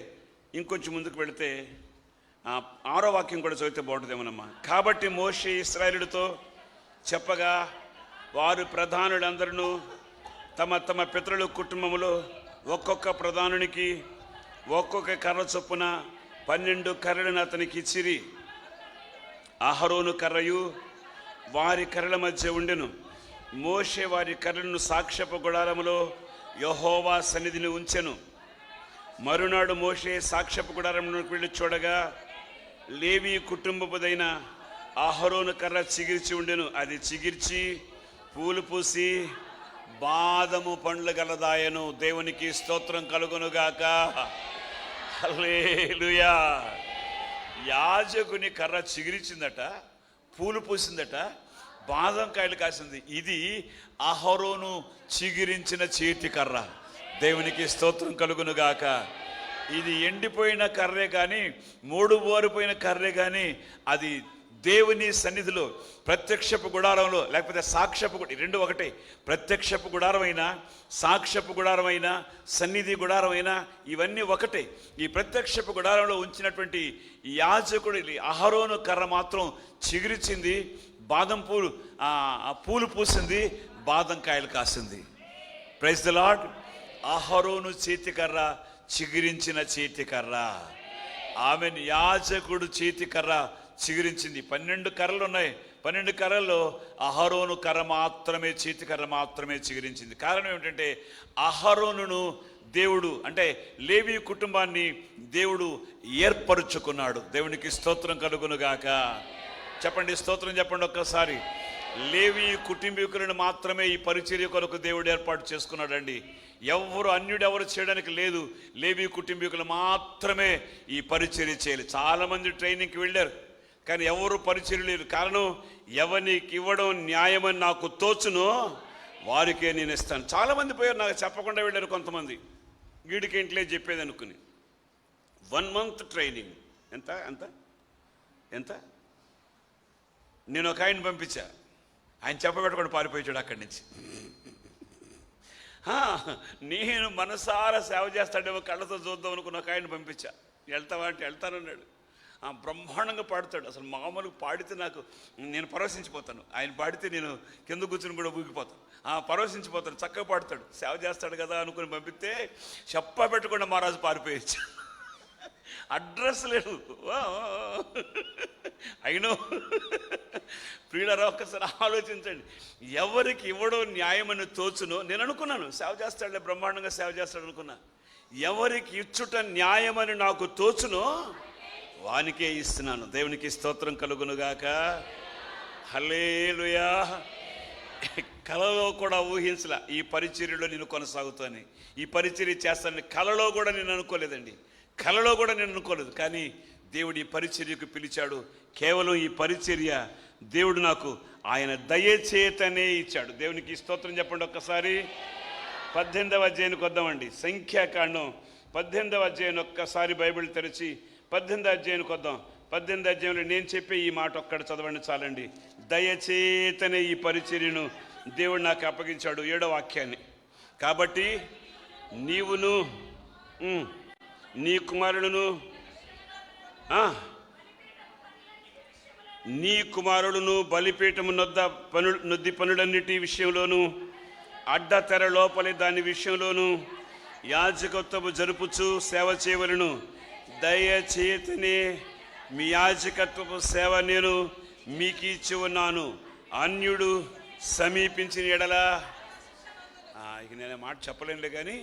6వ వాక్యం కూడా చదివితే బాగుంటుందేమోనమ్మా. కాబట్టి మోషే ఇశ్రాయేలుతో చెప్పగా వారు ప్రధానులందరూ తమ తమ పితరుల కుటుంబములో ఒక్కొక్క ప్రధానునికి ఒక్కొక్క కర్ర చొప్పున 12 కర్రలను అతనికి ఇచ్చిరి. అహరోను కర్రయు వారి కర్రల మధ్య ఉండెను. మోషే వారి కర్రలను సాక్ష్యపు గుడారములో యెహోవా సన్నిధిని ఉంచెను. మరునాడు మోషే సాక్ష్యపు గుడారమునకు వెళ్ళి చూడగా లేవి కుటుంబపుదైన అహరోను కర్ర చిగిర్చి ఉండెను. అది చిగిర్చి పూలు పూసి బాదము పండ్లు గలదాయను. దేవునికి స్తోత్రం కలుగునుగాక. హల్లెలూయా. యాజకుని కర్ర చిగిరిచిందట, పూలు పూసిందట, బాదం కాయలు కాసింది. ఇది అహరోను చిగిరించిన చేతి కర్ర. దేవునికి స్తోత్రం కలుగునుగాక. ఇది ఎండిపోయిన కర్రే కానీ, మూడు ఓరిపోయిన కర్రే కానీ, అది దేవుని సన్నిధిలో ప్రత్యక్షపు గుడారంలో లేకపోతే సాక్ష్యపు, రెండు ఒకటే. ప్రత్యక్షపు గుడారమైనా, సాక్ష్యపు గుడారమైనా, సన్నిధి గుడారమైనా ఇవన్నీ ఒకటే. ఈ ప్రత్యక్షపు గుడారంలో ఉంచినటువంటి యాజకుడి అహరోను కర్ర మాత్రం చిగురిచింది, బాదం పూలు పూసింది, బాదం కాయలు కాసింది. Praise the lord. అహరోను చేతికర్ర చిగురించిన చేతికర్ర. ఆమెను యాజకుడు చేతికర్ర చిగురించింది. 12 కర్రలు ఉన్నాయి. 12 కర్రల్లో అహరోను కర్ర మాత్రమే, చేతికర్ర మాత్రమే చిగురించింది. కారణం ఏమిటంటే అహరోనును దేవుడు, అంటే లేవి కుటుంబాన్ని దేవుడు ఏర్పరుచుకున్నాడు. దేవునికి స్తోత్రం కలుగునుగాక. చెప్పండి, స్తోత్రం చెప్పండి ఒక్కసారి. లేవి కుటుంబీకులను మాత్రమే ఈ పరిచర్య కొరకు దేవుడు ఏర్పాటు చేసుకున్నాడండి. అన్యుడెవరు చేయడానికి లేదు. లేవి కుటుంబీకులు మాత్రమే ఈ పరిచర్య చేయాలి. చాలామంది ట్రైనింగ్కి వెళ్ళారు కానీ ఎవరు పరిచర్య లేరు. కారణం, ఎవరికి ఇవ్వడం న్యాయమని నాకు తోచునో వారికే నేను ఇస్తాను. చాలామంది పోయారు, నాకు చెప్పకుండా వెళ్ళారు. కొంతమంది వీడికి ఇంట్లో చెప్పేది అనుకుని 1 month ట్రైనింగ్ ఎంత ఎంత ఎంత నేను ఒక ఆయన పంపించా. ఆయన చెప్పబెట్టకుండా పారిపోయాడు అక్కడి నుంచి. నేను మనసారా సేవ చేస్తాడేమో కళ్ళతో చూద్దాం అనుకున్న ఒక ఆయన పంపించా. వెళ్తావా అంటే వెళ్తానన్నాడు. బ్రహ్మాండంగా పాడుతాడు. అసలు మామూలుగా పాడితే నేను పరవశించిపోతాను. ఆయన పాడితే నేను కింద కూర్చుని కూడా ఊగిపోతాను. పరవశించిపోతాను. చక్కగా పాడుతాడు, సేవ చేస్తాడు కదా అనుకుని పంపిస్తే చెప్ప పెట్టకుండా మహారాజు పారిపోయచ్చు. అడ్రస్ లేదు. అయినో ప్రియులారా, ఒక్కసారి ఆలోచించండి. ఎవరికి ఇవ్వడం న్యాయమని తోచునో, నేను అనుకున్నాను సేవ చేస్తాడులే, బ్రహ్మాండంగా సేవ చేస్తాడు అనుకున్నా. ఎవరికి ఇచ్చుట న్యాయమని నాకు తోచునో వానికే ఇస్తున్నాను. దేవునికి స్తోత్రం కలుగునుగాక. హల్లెలూయా. కలలో కూడా ఊహించలా ఈ పరిచర్యలో నేను కొనసాగుతాను, ఈ పరిచర్య చేస్తానని కలలో కూడా నేను అనుకోలేదండి. కలలో కూడా నేను అనుకోలేదు. కానీ దేవుడు ఈ పరిచర్యకు పిలిచాడు. కేవలం ఈ పరిచర్య దేవుడు నాకు ఆయన దయచేతనే ఇచ్చాడు. దేవునికి స్తోత్రం చెప్పండి ఒక్కసారి. 18వ అధ్యాయానికి వద్దామండి. సంఖ్యాకాండం 18వ అధ్యాయం ఒక్కసారి బైబిల్ తెరిచి 18వ అధ్యాయానికి వద్దాం. 18వ అధ్యాయంలో నేను చెప్పే ఈ మాట ఒక్కడ చదవండి చాలండి. దయచేతనే ఈ పరిచర్యను దేవుడు నాకు అప్పగించాడు 7వ వాక్యాన్ని. కాబట్టి నీవును నీ కుమారుడును బలిపీఠము నొద్ది పనులన్నిటి విషయంలోను అడ్డతెర లోపలి దాని విషయంలోను యాజకత్వము జరుపుచు సేవ చేయవలను. దయచేతనే మీ యాజకత్వపు సేవ నేను మీకు ఇచ్చి ఉన్నాను. అన్యుడు సమీపించిన ఎడల, ఇక నేను మాట చెప్పలేనులే కానీ,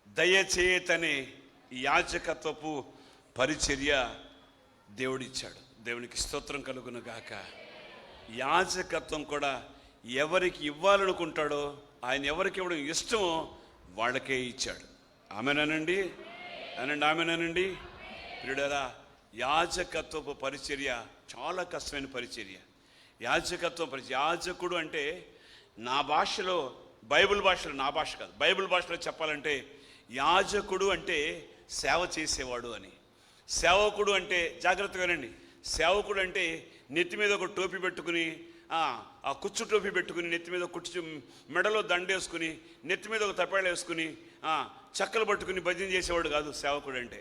దయచేతనే ఈ యాజకత్వపు పరిచర్య దేవుడిచ్చాడు. దేవునికి స్తోత్రం కలుగును గాక. యాజకత్వం కూడా ఎవరికి ఇవ్వాలనుకుంటాడో, ఆయన ఎవరికి ఇవ్వడం ఇష్టమో వాళ్ళకే ఇచ్చాడు. ఆమెనండి ఆమెనండి. ప్రియులారా, యాజకత్వపు పరిచర్య చాలా కష్టమైన పరిచర్య. యాజకుడు అంటే నా భాషలో, బైబిల్ భాషలో, నా భాష కాదు, బైబిల్ భాషలో చెప్పాలంటే యాజకుడు అంటే సేవ చేసేవాడు అని. సేవకుడు అంటే, జాగ్రత్తగా వినండి, సేవకుడు అంటే నెత్తి మీద ఒక టోపీ పెట్టుకుని, ఆ కుచ్చు టోపీ పెట్టుకుని, నెత్తి మీద కుచ్చు, మెడలో దండేసుకుని, నెత్తి మీద ఒక తపేళ వేసుకుని, చక్కలు పట్టుకుని భజన చేసేవాడు కాదు సేవకుడు అంటే.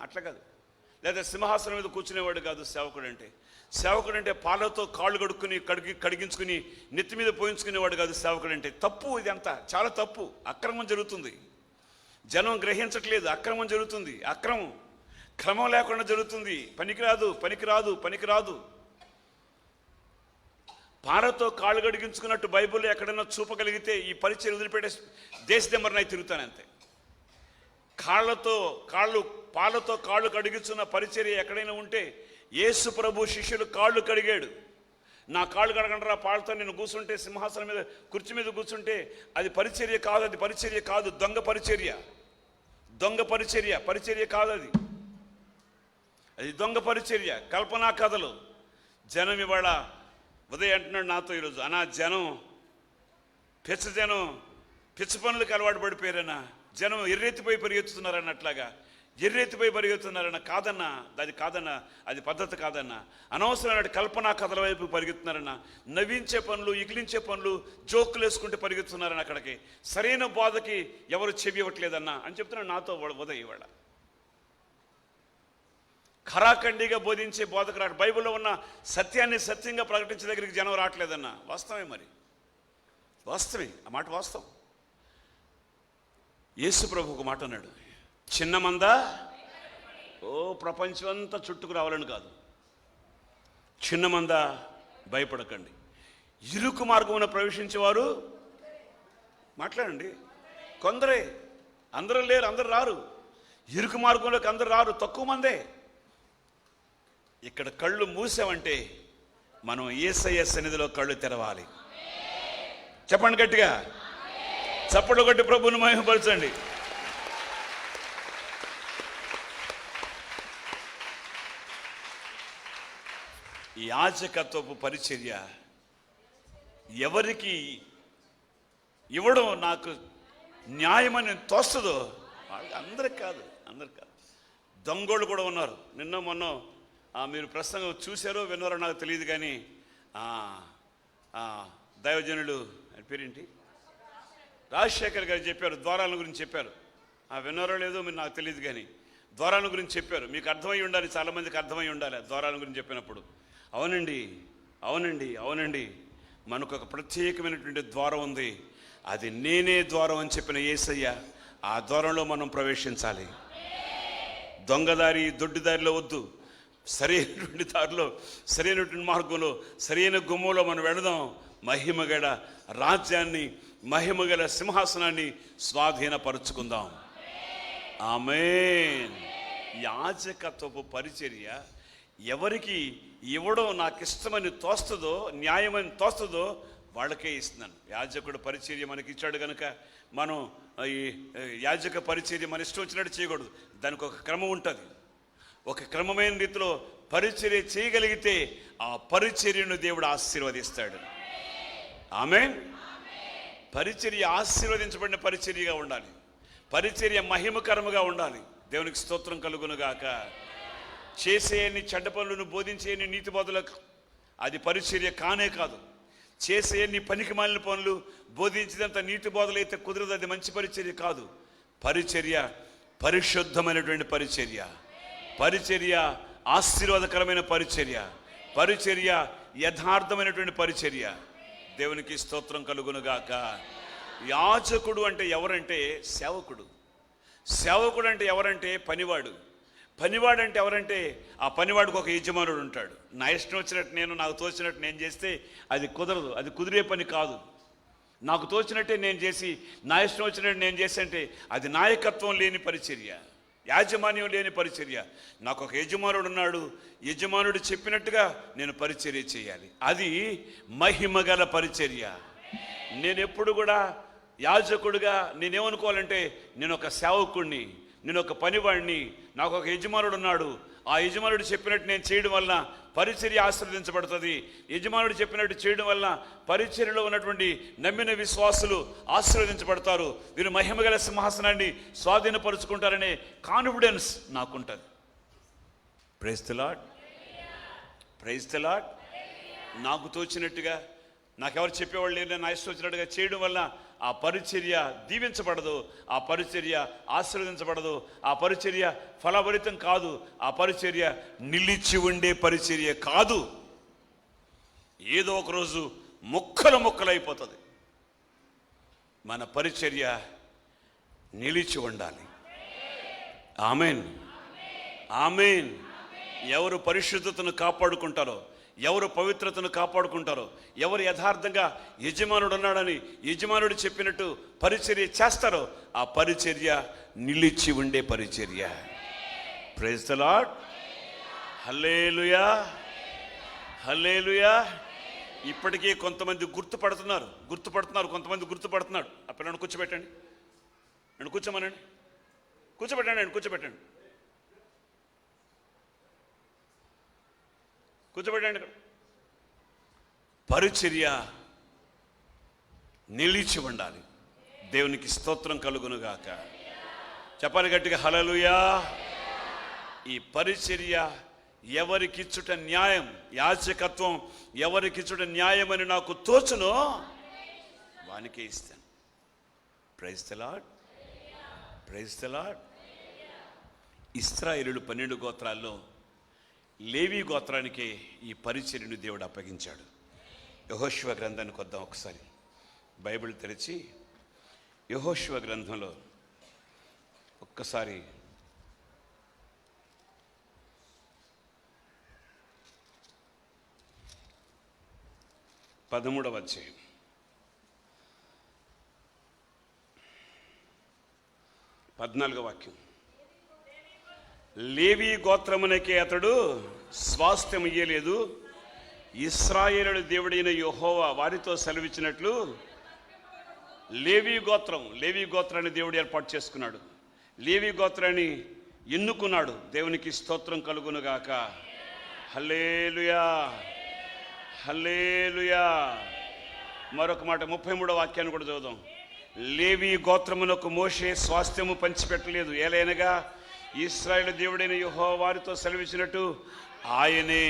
అట్లా కాదు. లేదా సింహాసనం మీద కూర్చునేవాడు కాదు సేవకుడు అంటే. సేవకుడు అంటే పాలతో కాళ్ళు కడిగించుకుని నెత్తి మీద పోయించుకునేవాడు కాదు సేవకుడు అంటే. తప్పు, ఇదంతా చాలా తప్పు. అక్రమం జరుగుతుంది. జనం గ్రహించట్లేదు. అక్రమం జరుగుతుంది. క్రమం లేకుండా జరుగుతుంది. పనికిరాదు. పారతో కాళ్ళు కడిగించుకున్నట్టు బైబిల్లో ఎక్కడైనా చూపగలిగితే ఈ పరిచయం వదిలిపెట్టే దేశదెమ్మరినై తిరుగుతానంతే. పాలతో కాళ్ళు కడిగించున్న పరిచర్య ఎక్కడైనా ఉంటే, యేసు ప్రభు శిష్యులు కాళ్ళు కడిగాడు. నా కాళ్ళు కడగంటారా, పాలతో నేను కూర్చుంటే, సింహాసనం మీద కుర్చీ మీద కూర్చుంటే అది పరిచర్య కాదు. అది పరిచర్య కాదు, దొంగ పరిచర్య కాదు. అది దొంగ పరిచర్య, కల్పనా కథలు. జనం ఇవాళ ఉదయం అంటున్నాడు నాతో ఈరోజు, జనం పిచ్చ పనులకు అలవాటు పడిపోయారన్నా, జనం ఎర్రెత్తిపోయి పరిగెత్తుతున్నారన్నట్లాగా, కాదన్నా, అది పద్ధతి కాదన్నా. అనవసరమైన కల్పనా కథల వైపు పరిగెత్తున్నారన్నా, నవ్వించే పనులు, ఇగిలించే పనులు, జోకులు వేసుకుంటే పరిగెత్తున్నారని అక్కడికి. సరైన బోధకి ఎవరు చెవి ఇవ్వట్లేదన్నా అని చెప్తున్నాడు నాతో ఉదయం. ఇవాళ ఖరాఖండిగా బోధించే బోధకు రాడు. బైబిల్లో ఉన్న సత్యాన్ని సత్యంగా ప్రకటించే దగ్గరికి జనం రావట్లేదన్నా. వాస్తవమే, ఆ మాట వాస్తవం. యేసు ప్రభు ఒక మాట అన్నాడు, చిన్న మంద ప్రపంచం అంతా చుట్టుకు రావాలని కాదు, చిన్న మంద భయపడకండి. ఇరుకు మార్గమున ప్రవేశించేవారు, మాట్లాడండి, కొందరే, అందరూ లేరు, అందరు రారు. ఇరుకు మార్గంలోకి అందరు రారు, తక్కువ మందే. ఇక్కడ కళ్ళు మూసామంటే మనం యేసయ్య సన్నిధిలో కళ్ళు తెరవాలి. చెప్పండి గట్టిగా, చప్పట్లు కొట్టి ప్రభువును మహిమపరచండి. ఈ యాజకత్వపు పరిచర్య ఎవరికి ఇవ్వడం నాకు న్యాయమని తోస్తుందో అందరికి కాదు. దొంగోళ్ళు కూడా ఉన్నారు. నిన్న మొన్న మీరు ప్రసంగం చూశారో విన్నారో నాకు తెలియదు కానీ, దైవజనుడు పేరేంటి, రాజశేఖర్ గారు చెప్పారు, ద్వారాల గురించి చెప్పారు. విన్నారో లేదో మీరు నాకు తెలియదు కానీ ద్వారాల గురించి చెప్పారు. మీకు అర్థమై ఉండాలి, చాలామందికి అర్థమై ఉండాలి ద్వారాల గురించి చెప్పినప్పుడు. అవునండి, మనకు ఒక ప్రత్యేకమైనటువంటి ద్వారం ఉంది. అది నేనే ద్వారం అని చెప్పిన యేసయ్య. ఆ ద్వారంలో మనం ప్రవేశించాలి. దొంగదారి, దొడ్డిదారిలో వద్దు, సరైనటువంటి దారిలో, సరైనటువంటి మార్గంలో, సరైన గుమ్మంలో మనం వెళదాం. మహిమగల రాజ్యాన్ని, మహిమగల సింహాసనాన్ని స్వాధీనపరుచుకుందాం. ఆమేన్. యాజకత్వపు పరిచర్య ఎవరికి ఇవ్వడం నాకు ఇష్టమని తోస్తుందో, న్యాయమని తోస్తుందో వాళ్ళకే ఇస్తున్నాను. యాజకుడు పరిచర్య మనకి ఇచ్చాడు కనుక మనం ఈ యాజక పరిచర్య మన ఇష్టం వచ్చినట్టు చేయకూడదు. దానికి ఒక క్రమం ఉంటుంది. ఒక క్రమమైన రీతిలో పరిచర్య చేయగలిగితే ఆ పరిచర్యను దేవుడు ఆశీర్వదిస్తాడు. ఆమేన్. పరిచర్య ఆశీర్వదించబడిన పరిచర్యగా ఉండాలి. పరిచర్య మహిమకరముగా ఉండాలి. దేవునికి స్తోత్రం కలుగునుగాక. చేసేయని చెడ్డ పనులను బోధించేయని నీతి బోధలకు అది పరిచర్య కానే కాదు. చేసే నీ పనికి మాలిన పనులు, బోధించినంత నీతి బోధలైతే కుదరదు, అది మంచి పరిచర్య కాదు. పరిచర్య పరిశుద్ధమైనటువంటి పరిచర్య, పరిచర్య ఆశీర్వాదకరమైన పరిచర్య, పరిచర్య యథార్థమైనటువంటి పరిచర్య. దేవునికి స్తోత్రం కలుగునుగాక. యాజకుడు అంటే ఎవరంటే సేవకుడు. సేవకుడు అంటే ఎవరంటే పనివాడు. పనివాడు అంటే ఎవరంటే ఆ పనివాడికి ఒక యజమానుడు ఉంటాడు. నా ఇష్టం వచ్చినట్టు నేను, నాకు తోచినట్టు నేను చేస్తే అది కుదరదు, అది కుదిరే పని కాదు. నాకు తోచినట్టే నేను చేసి నా ఇష్టం వచ్చినట్టు నేను చేసి అంటే అది నాయకత్వం లేని పరిచర్య, యాజమాన్యం లేని పరిచర్య. నాకు ఒక యజమానుడు ఉన్నాడు, యజమానుడు చెప్పినట్టుగా నేను పరిచర్య చేయాలి. అది మహిమగల పరిచర్య. నేను ఎప్పుడు కూడా యాజకుడిగా నేనేమనుకోవాలంటే నేను ఒక సేవకుడిని, నేను ఒక పనివాడిని, నాకు ఒక యజమానుడు ఉన్నాడు, ఆ యజమానుడు చెప్పినట్టు నేను చేయడం వల్ల పరిచర్య ఆశీర్వదించబడుతుంది. యజమానుడు చెప్పినట్టు చేయడం వల్ల పరిచర్యలో ఉన్నటువంటి నమ్మిన విశ్వాసులు ఆశీర్వదించబడతారు. వీరు మహిమగల సింహాసనాన్ని స్వాధీనపరుచుకుంటారనే కాన్ఫిడెన్స్ నాకుంటుంది. Praise the lord, praise the lord. నాకు తోచినట్టుగా, నాకెవరు చెప్పేవాళ్ళు లేరు, నా ఇష్టం వచ్చినట్టుగా చేయడం వల్ల ఆ పరిచర్య దీవించబడదు, ఆ పరిచర్య ఆశీర్వదించబడదు, ఆ పరిచర్య ఫలభరితం కాదు, ఆ పరిచర్య నిలిచి ఉండే పరిచర్య కాదు. ఏదో ఒకరోజు ముక్కలైపోతుంది. మన పరిచర్య నిలిచి ఉండాలి. ఆమేన్, ఆమేన్. ఎవరు పరిశుద్ధతను కాపాడుకుంటారో, ఎవరు పవిత్రతను కాపాడుకుంటారో, ఎవరు యథార్థంగా యజమానుడు ఉన్నాడని యజమానుడు చెప్పినట్టు పరిచర్య చేస్తారో ఆ పరిచర్య నిలిచి ఉండే పరిచర్య. Praise the lord. Hallelujah, hallelujah. ఇప్పటికీ కొంతమంది గుర్తుపడుతున్నారు, కొంతమంది గుర్తుపడుతున్నాడు. ఆ పిల్లలను కూర్చోబెట్టండి, నేను కూర్చోమనండి, కూర్చోబెట్టండి, కూర్చోబెట్టండి. పరిచర్య నిలిచి ఉండాలి. దేవునికి స్తోత్రం కలుగునుగాక. చెప్పాలి గట్టిగా హల్లెలూయా. ఈ పరిచర్య ఎవరికిచ్చుట న్యాయం, యాజకత్వం ఎవరికిచ్చుట న్యాయమని నాకు తోచునో వానికే ఇస్తాను. Praise the lord, praise the lord. ఇశ్రాయేలులు 12 గోత్రాల్లో లేవి గోత్రానికి ఈ పరిచర్యను దేవుడు అప్పగించాడు. యెహోషువ గ్రంథానికి వద్దాం ఒకసారి. బైబిల్ తెరిచి యెహోషువ గ్రంథంలో ఒక్కసారి 13వ అధ్యాయం 14వ వాక్యం. లేవి గోత్రమునకే అతడు స్వాస్థ్యం ఇయ్యలేదు, ఇశ్రాయేలు దేవుడైన యెహోవా వారితో సెలవిచ్చినట్లు లేవి గోత్రాన్ని దేవుడు ఏర్పాటు చేసుకున్నాడు. లేవి గోత్రాన్ని ఎన్నుకున్నాడు. దేవునికి స్తోత్రం కలుగునుగాక. హల్లెలూయా, హల్లెలూయా. మరొక మాట 33వ వాక్యాన్ని కూడా చదువుదాం. లేవి గోత్రమునకు మోషే స్వాస్థ్యము పంచిపెట్టలేదు, ఏలైనగా ఇశ్రాయేలు దేవుడైన యెహోవా వారితో సెలవిచ్చినట్టు ఆయనే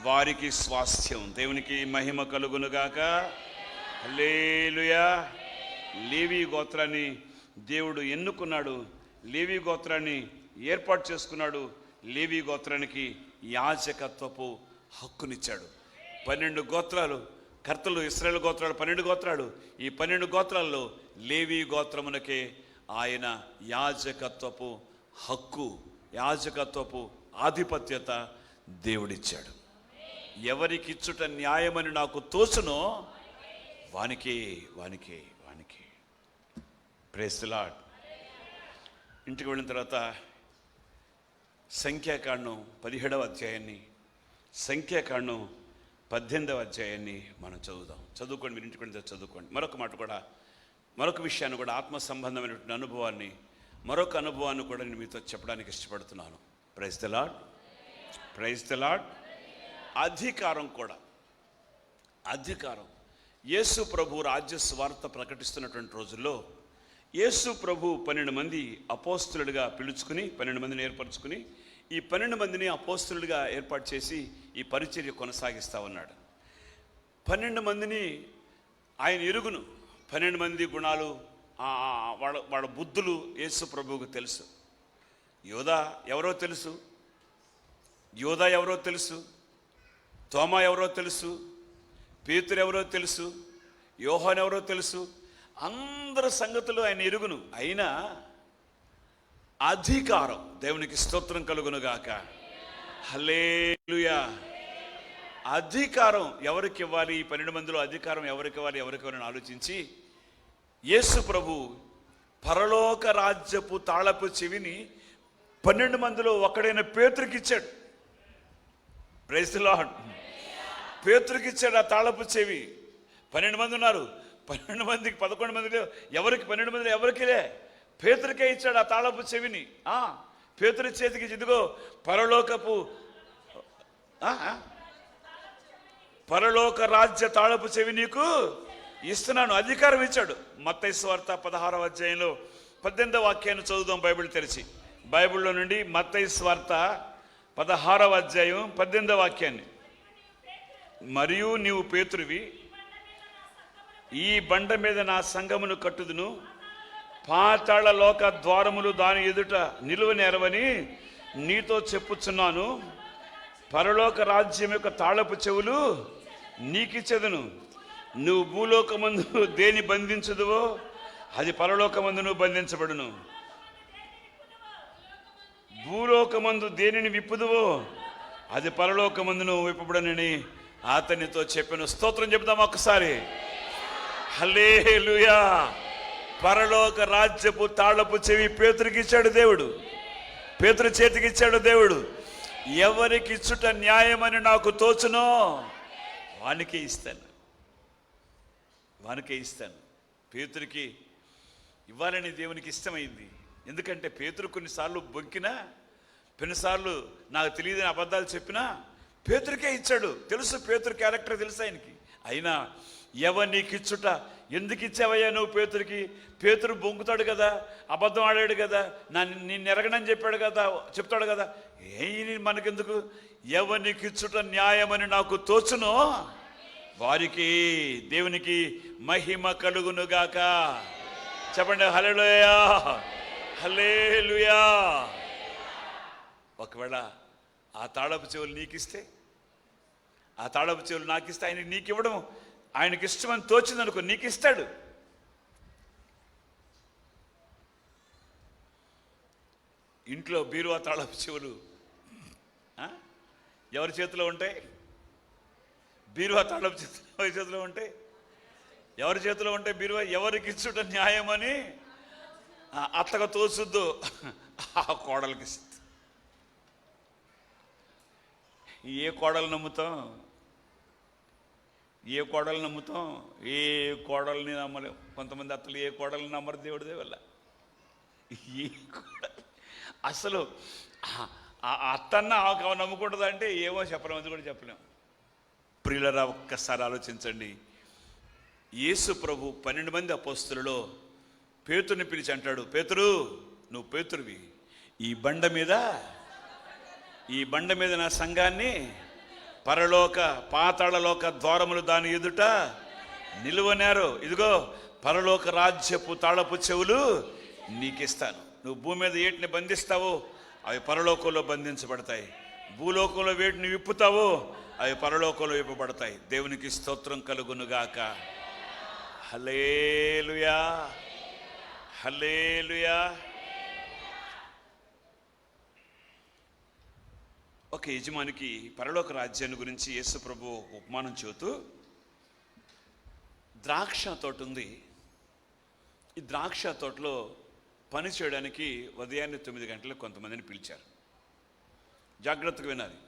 వారికి స్వాస్థ్యం. దేవునికి మహిమ కలుగునుగాక. హల్లెలూయా. లేవి గోత్రాన్ని దేవుడు ఎన్నుకున్నాడు, లేవి గోత్రాన్ని ఏర్పాటు చేసుకున్నాడు. లేవి గోత్రానికి యాజకత్వపు హక్కునిచ్చాడు. 12 గోత్రాలు కర్తలు, ఇశ్రాయేలు గోత్రాలు 12 గోత్రాలు. ఈ 12 గోత్రాల్లో లేవి గోత్రమునకే ఆయన యాజకత్వపు హక్కు, యాజకత్వపు ఆధిపత్యత దేవుడిచ్చాడు. ఎవరికిచ్చుట న్యాయమని నాకు తోచునో వానికి. Praise the lord. ఇంటికి వెళ్ళిన తర్వాత సంఖ్యాకాండం 17వ అధ్యాయాన్ని, సంఖ్యాకాండం 18వ అధ్యాయాన్ని మనం చదువుకోండి. మీరు ఇంటికి వెళ్ళిన చదువుకోండి. మరొక మాట కూడా, మరొక విషయాన్ని కూడా, ఆత్మ సంబంధమైనటువంటి అనుభవాన్ని, మరొక అనుభవాన్ని కూడా నేను మీతో చెప్పడానికి ఇష్టపడుతున్నాను. Praise the lord, praise the lord. అధికారం కూడా, అధికారం. యేసు ప్రభు రాజ్య స్వార్థ ప్రకటిస్తున్నటువంటి రోజుల్లో యేసు ప్రభు 12 మంది అపోస్తులుడిగా పిలుచుకుని, 12 మందిని ఏర్పరచుకుని, ఈ 12 మందిని అపోస్తులుడిగా ఏర్పాటు చేసి ఈ పరిచర్య కొనసాగిస్తూ ఉన్నాడు. 12 మందిని ఆయన ఎరుగును. 12 మంది గుణాలు, వాళ్ళ బుద్ధులు యేసు ప్రభువుకు తెలుసు. యోధా ఎవరో తెలుసు, తోమా ఎవరో తెలుసు, పేతురు ఎవరో తెలుసు, యోహాను ఎవరో తెలుసు. అందరి సంగతులు ఆయన ఎరుగును. అయినా అధికారం, దేవునికి స్తోత్రం కలుగునుగాక, హల్లెలూయా. అధికారం ఎవరికి ఇవ్వాలి? ఈ 12 మందిలో అధికారం ఎవరికి ఇవ్వాలని ఆలోచించి యేసు ప్రభు పరలోక రాజ్యపు తాళపు చెవిని 12 మందిలో ఒకడైన పేతురుకి ఇచ్చాడు. Praise the lord. పేతురుకి ఇచ్చాడు ఆ తాళపు చెవి. 12 మంది ఉన్నారు. 12 మందికి 11 మందిలో ఎవరికి 12 మందిలో ఎవరికిలే, పేతురుకే ఇచ్చాడు ఆ తాళపు చెవిని. పేతురు చేతికి ఇదిగో పరలోక రాజ్య తాళపు చెవి నీకు ఇస్తున్నాను, అధికారం ఇచ్చాడు. మత్తయి సువార్త 16వ అధ్యాయంలో 18వ వాక్యాన్ని చదువుదాం బైబిల్ తెరిచి. బైబిల్లో నుండి మత్తయి సువార్త 16వ అధ్యాయం 18వ వాక్యాన్ని. మరియు నీవు పేతురువి, ఈ బండ మీద నా సంఘమును కట్టుదును, పాతాళ లోక ద్వారములు దాని ఎదుట నిలువనేరవని నీతో చెప్పుచున్నాను. పరలోక రాజ్యం యొక్క తాళపు చెవులు నీకిచ్చెదను. నువ్వు భూలోకమందు దేని బంధించదువో అది పరలోకమందును బంధించబడును, భూలోకమందు దేనిని విప్పుదువో అది పరలోకమందును విప్పబడునని అతనితో చెప్పాను. స్తోత్రం చెప్దాం ఒక్కసారి, హల్లెలూయా. పరలోక రాజ్యపు తాళపు చెవి పేతురుకి ఇచ్చాడు దేవుడు, పేతురు చేతికి ఇచ్చాడు దేవుడు. ఎవరికి ఇచ్చుట న్యాయమని నాకు తోచునో వానికే ఇస్తాను. పేతురుకి ఇవ్వాలని దేవునికి ఇష్టమైంది. ఎందుకంటే పేతురు కొన్నిసార్లు బొంకినా, కొన్నిసార్లు నాకు తెలియదని అబద్ధాలు చెప్పినా పేతురుకే ఇచ్చాడు. తెలుసు పేతురు క్యారెక్టర్ తెలుసు ఆయనకి. అయినా ఎవరికి ఇచ్చుట, ఎందుకు ఇచ్చావయ్యా నువ్వు పేతురికి? పేతురు బొంకుతాడు కదా, అబద్ధం ఆడాడు కదా, నేను ఎరగనని చెప్తాడు కదా, మనకెందుకు? ఎవరికి ఇచ్చుట న్యాయమని నాకు తోచునో వారికి, దేవునికి మహిమ కలుగునుగాక. చెప్పండి హల్లెలూయా, హల్లెలూయా. ఒకవేళ ఆ తాళపు చెవులు నీకిస్తే, ఆ తాళపు చెవులు నాకిస్తే, ఆయన నీకు ఇవ్వడం ఆయనకి ఇష్టమని తోచిందనుకో, నీకు ఇస్తాడు. ఇంట్లో బీరువా తాళపు చెవులు ఎవరి చేతిలో ఉంటాయి? బీరువా తాళపు ఎవరి చేతిలో ఉంటాయి? ఎవరి చేతిలో ఉంటాయి బీరువా? ఎవరికి ఇచ్చుట న్యాయమని అత్తగా తోచుద్దు ఆ కోడలికి ఇస్తుంది. ఏ కోడలు నమ్ముతాం? ఏ కోడలు నమ్ముతాం? ఏ కోడల్ని నమ్మలేం. కొంతమంది అత్తలు ఏ కోడల్ని నమ్మరు దేవుడిదే వల్ల. ఏ అసలు అత్తన్న నమ్ముకుంటుందా అంటే ఏమో చెప్పలేం, అది కూడా చెప్పలేం. ప్రియులరా, ఒక్కసారి ఆలోచించండి. యేసు ప్రభు 12 మంది అపోస్తలులలో పేతురుని పిలిచి అంటాడు, పేతురు, నువ్వు పేతురువి, ఈ బండ మీద నా సంఘాన్ని పరలోక పాతాళలోక ద్వారములు దాని ఎదుట నిలువనేరు. ఇదిగో పరలోక రాజ్యపు తాళపు చెవులు నీకిస్తాను. నువ్వు భూమి మీద వేటిని బంధిస్తావో అవి పరలోకంలో బంధించబడతాయి, భూలోకంలో వేటిని విప్పుతావో అవి పరలోకంలో విప్పబడతాయి. దేవునికి స్తోత్రం కలుగునుగాక. హల్లెలూయా, హల్లెలూయా. ఒక యజమానికి పరలోక రాజ్యాన్ని గురించి యేసు ప్రభు ఉపమానం చెబుతూ, ద్రాక్ష తోట ఉంది. ఈ ద్రాక్ష తోటలో పని చేయడానికి ఉదయాన్నే 9 గంటలకు కొంతమందిని పిలిచారు. జాగ్రత్తగా వినాలి.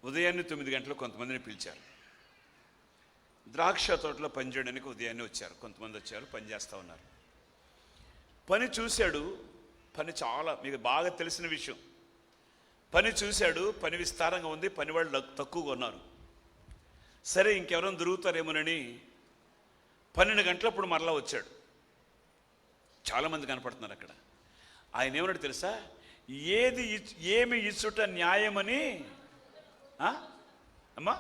ఉదయాన్నే 9 గంటలకు కొంతమందిని పిలిచారు. ద్రాక్ష తోటలో పని చేయడానికి ఉదయాన్నే వచ్చారు. కొంతమంది వచ్చారు, పని చేస్తూ ఉన్నారు. పని చూశాడు. పని చాలా మీకు బాగా తెలిసిన విషయం. పని చూశాడు, పని విస్తారంగా ఉంది, పని వాళ్ళు తక్కువగా ఉన్నారు. సరే ఇంకెవరైనా దొరుకుతారేమోనని 12 గంటలప్పుడు మరలా వచ్చాడు. చాలామంది కనపడుతున్నారు అక్కడ. ఆయన ఏమన్నాడు తెలుసా? ఏమి ఇచ్చుట న్యాయమని అమ్మా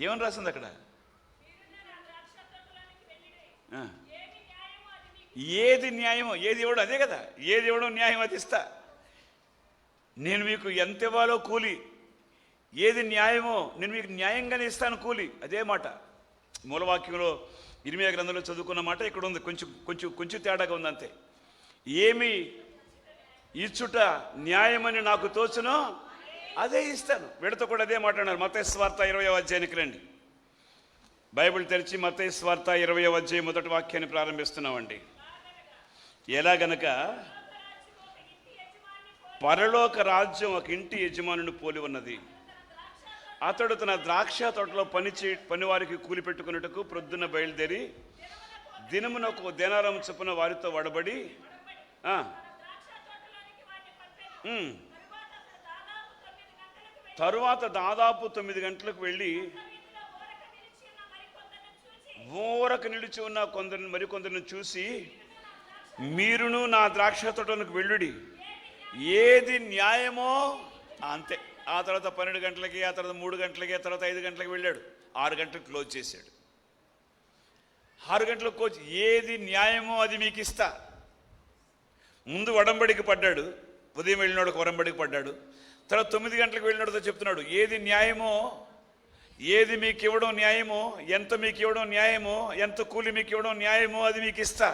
ఏమని రాసింది అక్కడ? ఏది న్యాయమో, ఏది ఇవ్వడం అదే కదా. ఏది ఇవ్వడం న్యాయం అది ఇస్తా. నేను మీకు ఎంత ఇవ్వాలో కూలి, ఏది న్యాయమో నేను మీకు న్యాయంగానే ఇస్తాను కూలి. అదే మాట మూలవాక్యంలో ఇర్మీయా గ్రంథంలో చదువుకున్న మాట ఇక్కడ ఉంది. కొంచెం కొంచెం కొంచెం తేడాగా ఉంది అంతే. ఏమి ఇచ్చుట న్యాయమని నాకు తోచునో అదే ఇస్తాను. వీళ్ళతో కూడా అదే మాట్లాడారు. మత్తయి సువార్త 20వ అధ్యాయానికి రండి. బైబిల్ తెరిచి మత్తయి సువార్త 20వ అధ్యాయం మొదటి వాక్యాన్ని ప్రారంభిస్తున్నామండి. ఎలాగనక పరలోక రాజ్యం ఒక ఇంటి యజమానుని పోలి ఉన్నది. అతడు తన ద్రాక్ష తోటలో పనివారికి కూలి పెట్టుకున్నట్టుకు ప్రొద్దున బయలుదేరి దినమునకు దేనారం చొప్పున వారితో వడబడి తరువాత దాదాపు 9 గంటలకు వెళ్ళి ఊరకు నిలిచి ఉన్న మరికొందరిని చూసి, మీరును నా ద్రాక్ష తోటలకు వెళ్ళుడి, ఏది న్యాయమో అంతే. ఆ తర్వాత 12 గంటలకి, ఆ తర్వాత 3 గంటలకి, ఆ తర్వాత 5 గంటలకి వెళ్ళాడు. 6 గంటలకు క్లోజ్ చేశాడు. 6 గంటలకు క్లోజ్. ఏది న్యాయమో అది మీకు ఇస్తా. ముందు వడంబడికి పడ్డాడు. ఉదయం వెళ్ళినాడు ఒక వడంబడికి పడ్డాడు. తర్వాత 9 గంటలకు వెళ్ళినాడుతో చెప్తున్నాడు, ఏది న్యాయమో, ఏది మీకు ఇవ్వడం న్యాయమో, ఎంత మీకు ఇవ్వడం న్యాయమో, ఎంత కూలి మీకు ఇవ్వడం న్యాయమో అది మీకు ఇస్తా.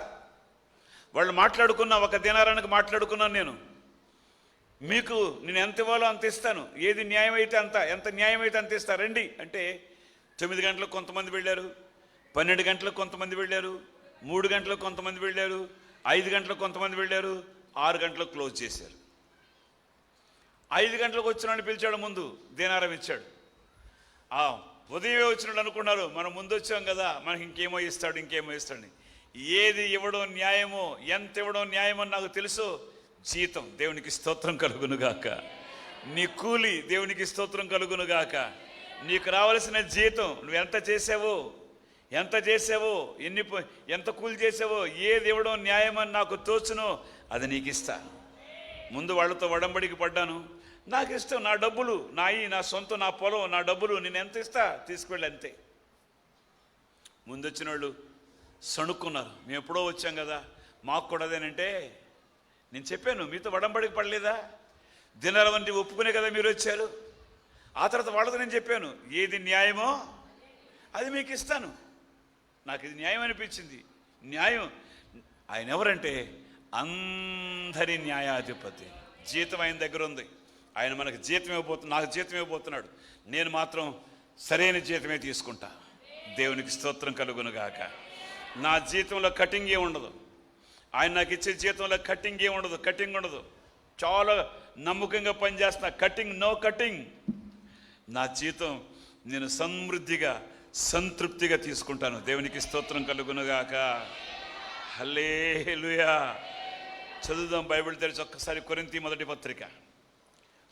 వాళ్ళు మాట్లాడుకున్నా, ఒక దినారానికి మాట్లాడుకున్నాను నేను. మీకు నేను ఎంత ఇవ్వాలో అంత ఇస్తాను, ఏది న్యాయమైతే అంత, ఎంత న్యాయమైతే అంత ఇస్తా రండి అంటే 9 గంటలకు కొంతమంది వెళ్ళారు, 12 గంటలకు కొంతమంది వెళ్ళారు, 3 గంటలకు కొంతమంది వెళ్ళారు, 5 గంటలకు కొంతమంది వెళ్ళారు, 6 గంటలకు క్లోజ్ చేశారు. 5 గంటలకు వచ్చినాడు పిలిచాడు, ముందు దీనారం ఇచ్చాడు. ఉదయమే వచ్చినాడు అనుకున్నారు, మనం ముందు వచ్చాం కదా, మనకి ఇంకేమో ఇస్తాడు, ఇంకేమో ఇస్తాడు. ఏది ఇవ్వడం న్యాయమో, ఎంత ఇవ్వడం న్యాయమో నాకు తెలుసు. జీతం దేవునికి స్తోత్రం కలుగునుగాక. నీ కూలి దేవునికి స్తోత్రం కలుగునుగాక. నీకు రావాల్సిన జీతం నువ్వు ఎంత చేసావో, ఎంత కూలి చేసావో, ఏది ఇవ్వడం న్యాయమని నాకు తోచునో అది నీకు ఇస్తా. ముందు వాళ్ళతో వడంబడికి పడ్డాను. నాకు ఇష్టం, నా డబ్బులు నా సొంతం, నా పొలం, నా డబ్బులు, నేను ఎంత ఇస్తా తీసుకువెళ్ళి అంతే. ముందు వచ్చిన వాళ్ళు సణుక్కున్నారు, మేము ఎప్పుడో వచ్చాం కదా, మాకు కూడా అదేనంటే. నేను చెప్పాను, మీతో వడంబడికి పడలేదా? దినాల వంటి ఒప్పుకునే కదా మీరు వచ్చారు. ఆ తర్వాత వాళ్ళతో నేను చెప్పాను, ఏది న్యాయమో అది మీకు ఇస్తాను. నాకు ఇది న్యాయం అనిపించింది. న్యాయం ఆయన ఎవరంటే అందరి న్యాయాధిపతి. జీతం ఆయన దగ్గర ఉంది. ఆయన మనకు జీతం నాకు జీతం ఇవ్వబోతున్నాడు. నేను మాత్రం సరైన జీతమే తీసుకుంటా. దేవునికి స్తోత్రం కలుగునుగాక. నా జీతంలో కటింగ్ ఏ ఉండదు. ఆయన నాకు ఇచ్చే జీతంలో కటింగ్ ఏ ఉండదు, కటింగ్ ఉండదు. చాలా నమ్మకంగా పనిచేస్తున్నా. No cutting. నా జీతం నేను సమృద్ధిగా సంతృప్తిగా తీసుకుంటాను. దేవునికి స్తోత్రం కలుగునుగాక. హల్లెలూయా. చదువుదాం బైబిల్ తెరిచి ఒక్కసారి కొరింథీ మొదటి పత్రిక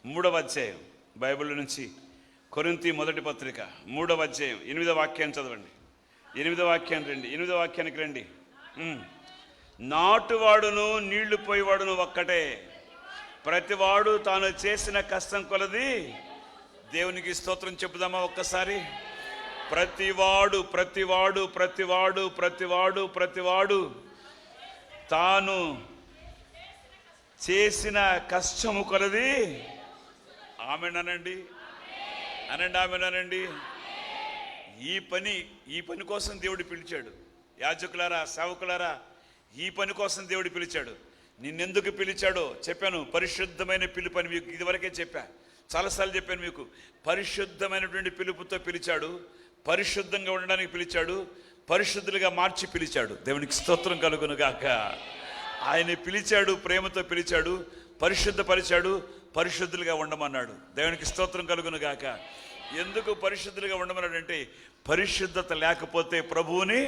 3వ అధ్యాయం. బైబిల్ నుంచి కొరింథీ మొదటి పత్రిక 3వ అధ్యాయం 8వ వాక్యాన్ని చదవండి. 8వ వాక్యాన్ని రండి. 8వ వాక్యానికి రండి. నాటువాడును నీళ్లు పోయేవాడును ఒక్కటే, ప్రతివాడు తాను చేసిన కష్టం కొలది దేవునికి స్తోత్రం చెప్పుదామా ఒక్కసారి. ప్రతివాడు తాను చేసిన కష్టము కొలది. ఆమేనండి, ఆమేనండి. ఈ పని కోసం దేవుడు పిలిచాడు. యాజకులారా, సేవకులారా, ఈ పని కోసం దేవుడు పిలిచాడు. నిన్నెందుకు పిలిచాడో చెప్పాను. పరిశుద్ధమైన పిలుపు అని మీకు ఇదివరకే చెప్పా, చాలాసార్లు చెప్పాను మీకు. పరిశుద్ధమైనటువంటి పిలుపుతో పిలిచాడు, పరిశుద్ధంగా ఉండడానికి పిలిచాడు, పరిశుద్ధులుగా మార్చి పిలిచాడు. దేవునికి స్తోత్రం కలుగునుగాక. ఆయన పిలిచాడు, ప్రేమతో పిలిచాడు, పరిశుద్ధపరిచాడు, పరిశుద్ధులుగా ఉండమన్నాడు. దేవునికి స్తోత్రం కలుగునుగాక. ఎందుకు పరిశుద్ధులుగా ఉండమన్నాడంటే, పరిశుద్ధత లేకపోతే ప్రభువుని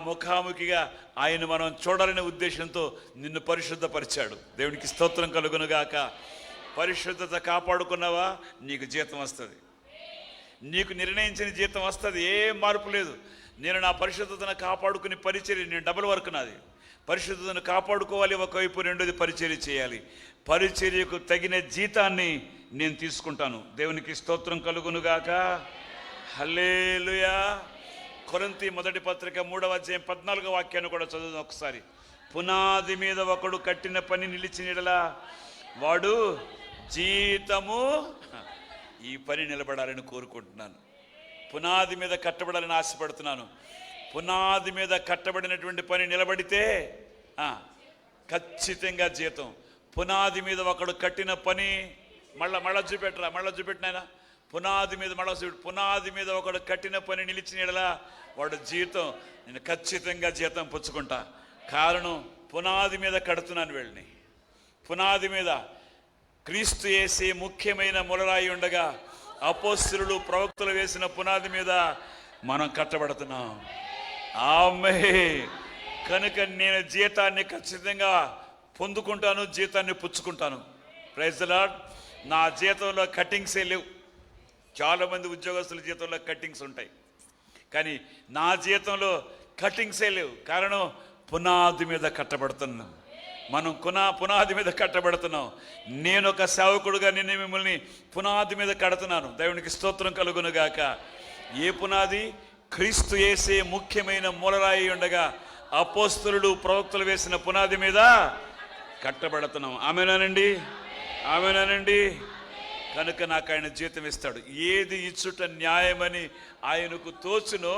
ముఖాముఖిగా ఆయన మనం చూడాలనే ఉద్దేశంతో నిన్ను పరిశుద్ధపరిచాడు. దేవునికి స్తోత్రం కలుగునుగాక. పరిశుద్ధత కాపాడుకున్నావా, నీకు జీతం వస్తుంది. నీకు నిర్ణయించిన జీతం వస్తుంది. ఏం మార్పు లేదు. నేను నా పరిశుద్ధతను కాపాడుకుని పరిచర్య, నేను డబుల్ వర్క్ నాది. పరిశుద్ధతను కాపాడుకోవాలి ఒకవైపు, రెండోది పరిచర్య చేయాలి. పరిచర్యకు తగిన జీతాన్ని నేను తీసుకుంటాను. దేవునికి స్తోత్రం కలుగునుగాక. హల్లెలూయా. కొరింథీ మొదటి పత్రిక 3వ అధ్యాయం 14వ వాక్యాన్ని కూడా చదువుదాం ఒకసారి. పునాది మీద ఒకడు కట్టిన పని నిలిచిన యెడల వాడు జీతము. ఈ పని నిలబడాలని కోరుకుంటున్నాను. పునాది మీద కట్టబడాలని ఆశపడుతున్నాను. పునాది మీద కట్టబడినటువంటి పని నిలబడితే ఖచ్చితంగా జీతం. పునాది మీద ఒకడు కట్టిన పని మళ్ళా చూపెట్టినాయన. పునాది మీద పునాది మీద ఒకడు కట్టిన పని నిలిచిన యెడల వాడు జీతం. నేను ఖచ్చితంగా జీతం పుచ్చుకుంటా. కారణం పునాది మీద కడుతున్నాను వీళ్ళని. పునాది మీద క్రీస్తు యేసే ముఖ్యమైన మూలరాయి ఉండగా అపోస్తలులు ప్రవక్తలు వేసిన పునాది మీద మనం కట్టబడుతున్నాం. ఆమేన్. కనుక నేను జీతాన్ని ఖచ్చితంగా పొందుకుంటాను, జీతాన్ని పుచ్చుకుంటాను. Praise the lord. నా జీతంలో కటింగ్సే లేవు. చాలామంది ఉద్యోగస్తుల జీతంలో కటింగ్స్ ఉంటాయి, కానీ నా జీతంలో కటింగ్సే లేవు. కారణం పునాది మీద కట్టబడుతున్నాం. మనం పునాది మీద కట్టబడుతున్నాం. నేను ఒక సేవకుడుగా నిన్ను మిమ్మల్ని పునాది మీద కడుతున్నాను. దేవునికి స్తోత్రం కలుగును గాక. ఏ పునాది? క్రీస్తు యేసే ముఖ్యమైన మూలరాయి ఉండగా అపోస్తలులు ప్రవక్తలు వేసిన పునాది మీద కట్టబడుతున్నాం. ఆమేనండి, ఆమేనండి. కనుక నాకు ఆయన జీతం ఇస్తాడు. ఏది ఇచ్చుట న్యాయమని ఆయనకు తోచునో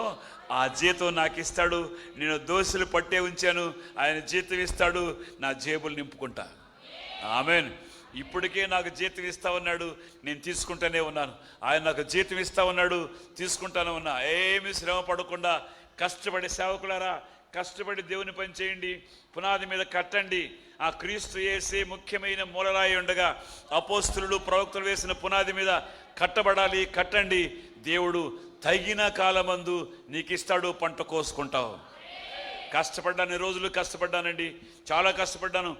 ఆ జీతం నాకు ఇస్తాడు. నేను దోషులు పట్టే ఉంచాను, ఆయన జీతం ఇస్తాడు. నా జేబులు నింపుకుంటా. ఆమేన్. ఇప్పటికే నాకు జీతం ఇస్తా ఉన్నాడు, నేను తీసుకుంటానే ఉన్నాను. ఆయన నాకు జీతం ఇస్తా ఉన్నాడు, తీసుకుంటానే ఉన్నా. ఏమి శ్రమ పడకుండా కష్టపడి సేవకులారా, కష్టపడి దేవుని పని చేయండి, పునాది మీద కట్టండి. ఆ క్రీస్తు యేసే ముఖ్యమైన మూలరాయి ఉండగా అపోస్తలులు ప్రవక్తలు వేసిన పునాది మీద కట్టబడాలి. కట్టండి. దేవుడు తగిన కాలమందు నీకు ఇస్తాడు, పంట కోసుకుంటావు. కష్టపడ్డాను, రోజులు కష్టపడ్డానండి, చాలా కష్టపడ్డాను.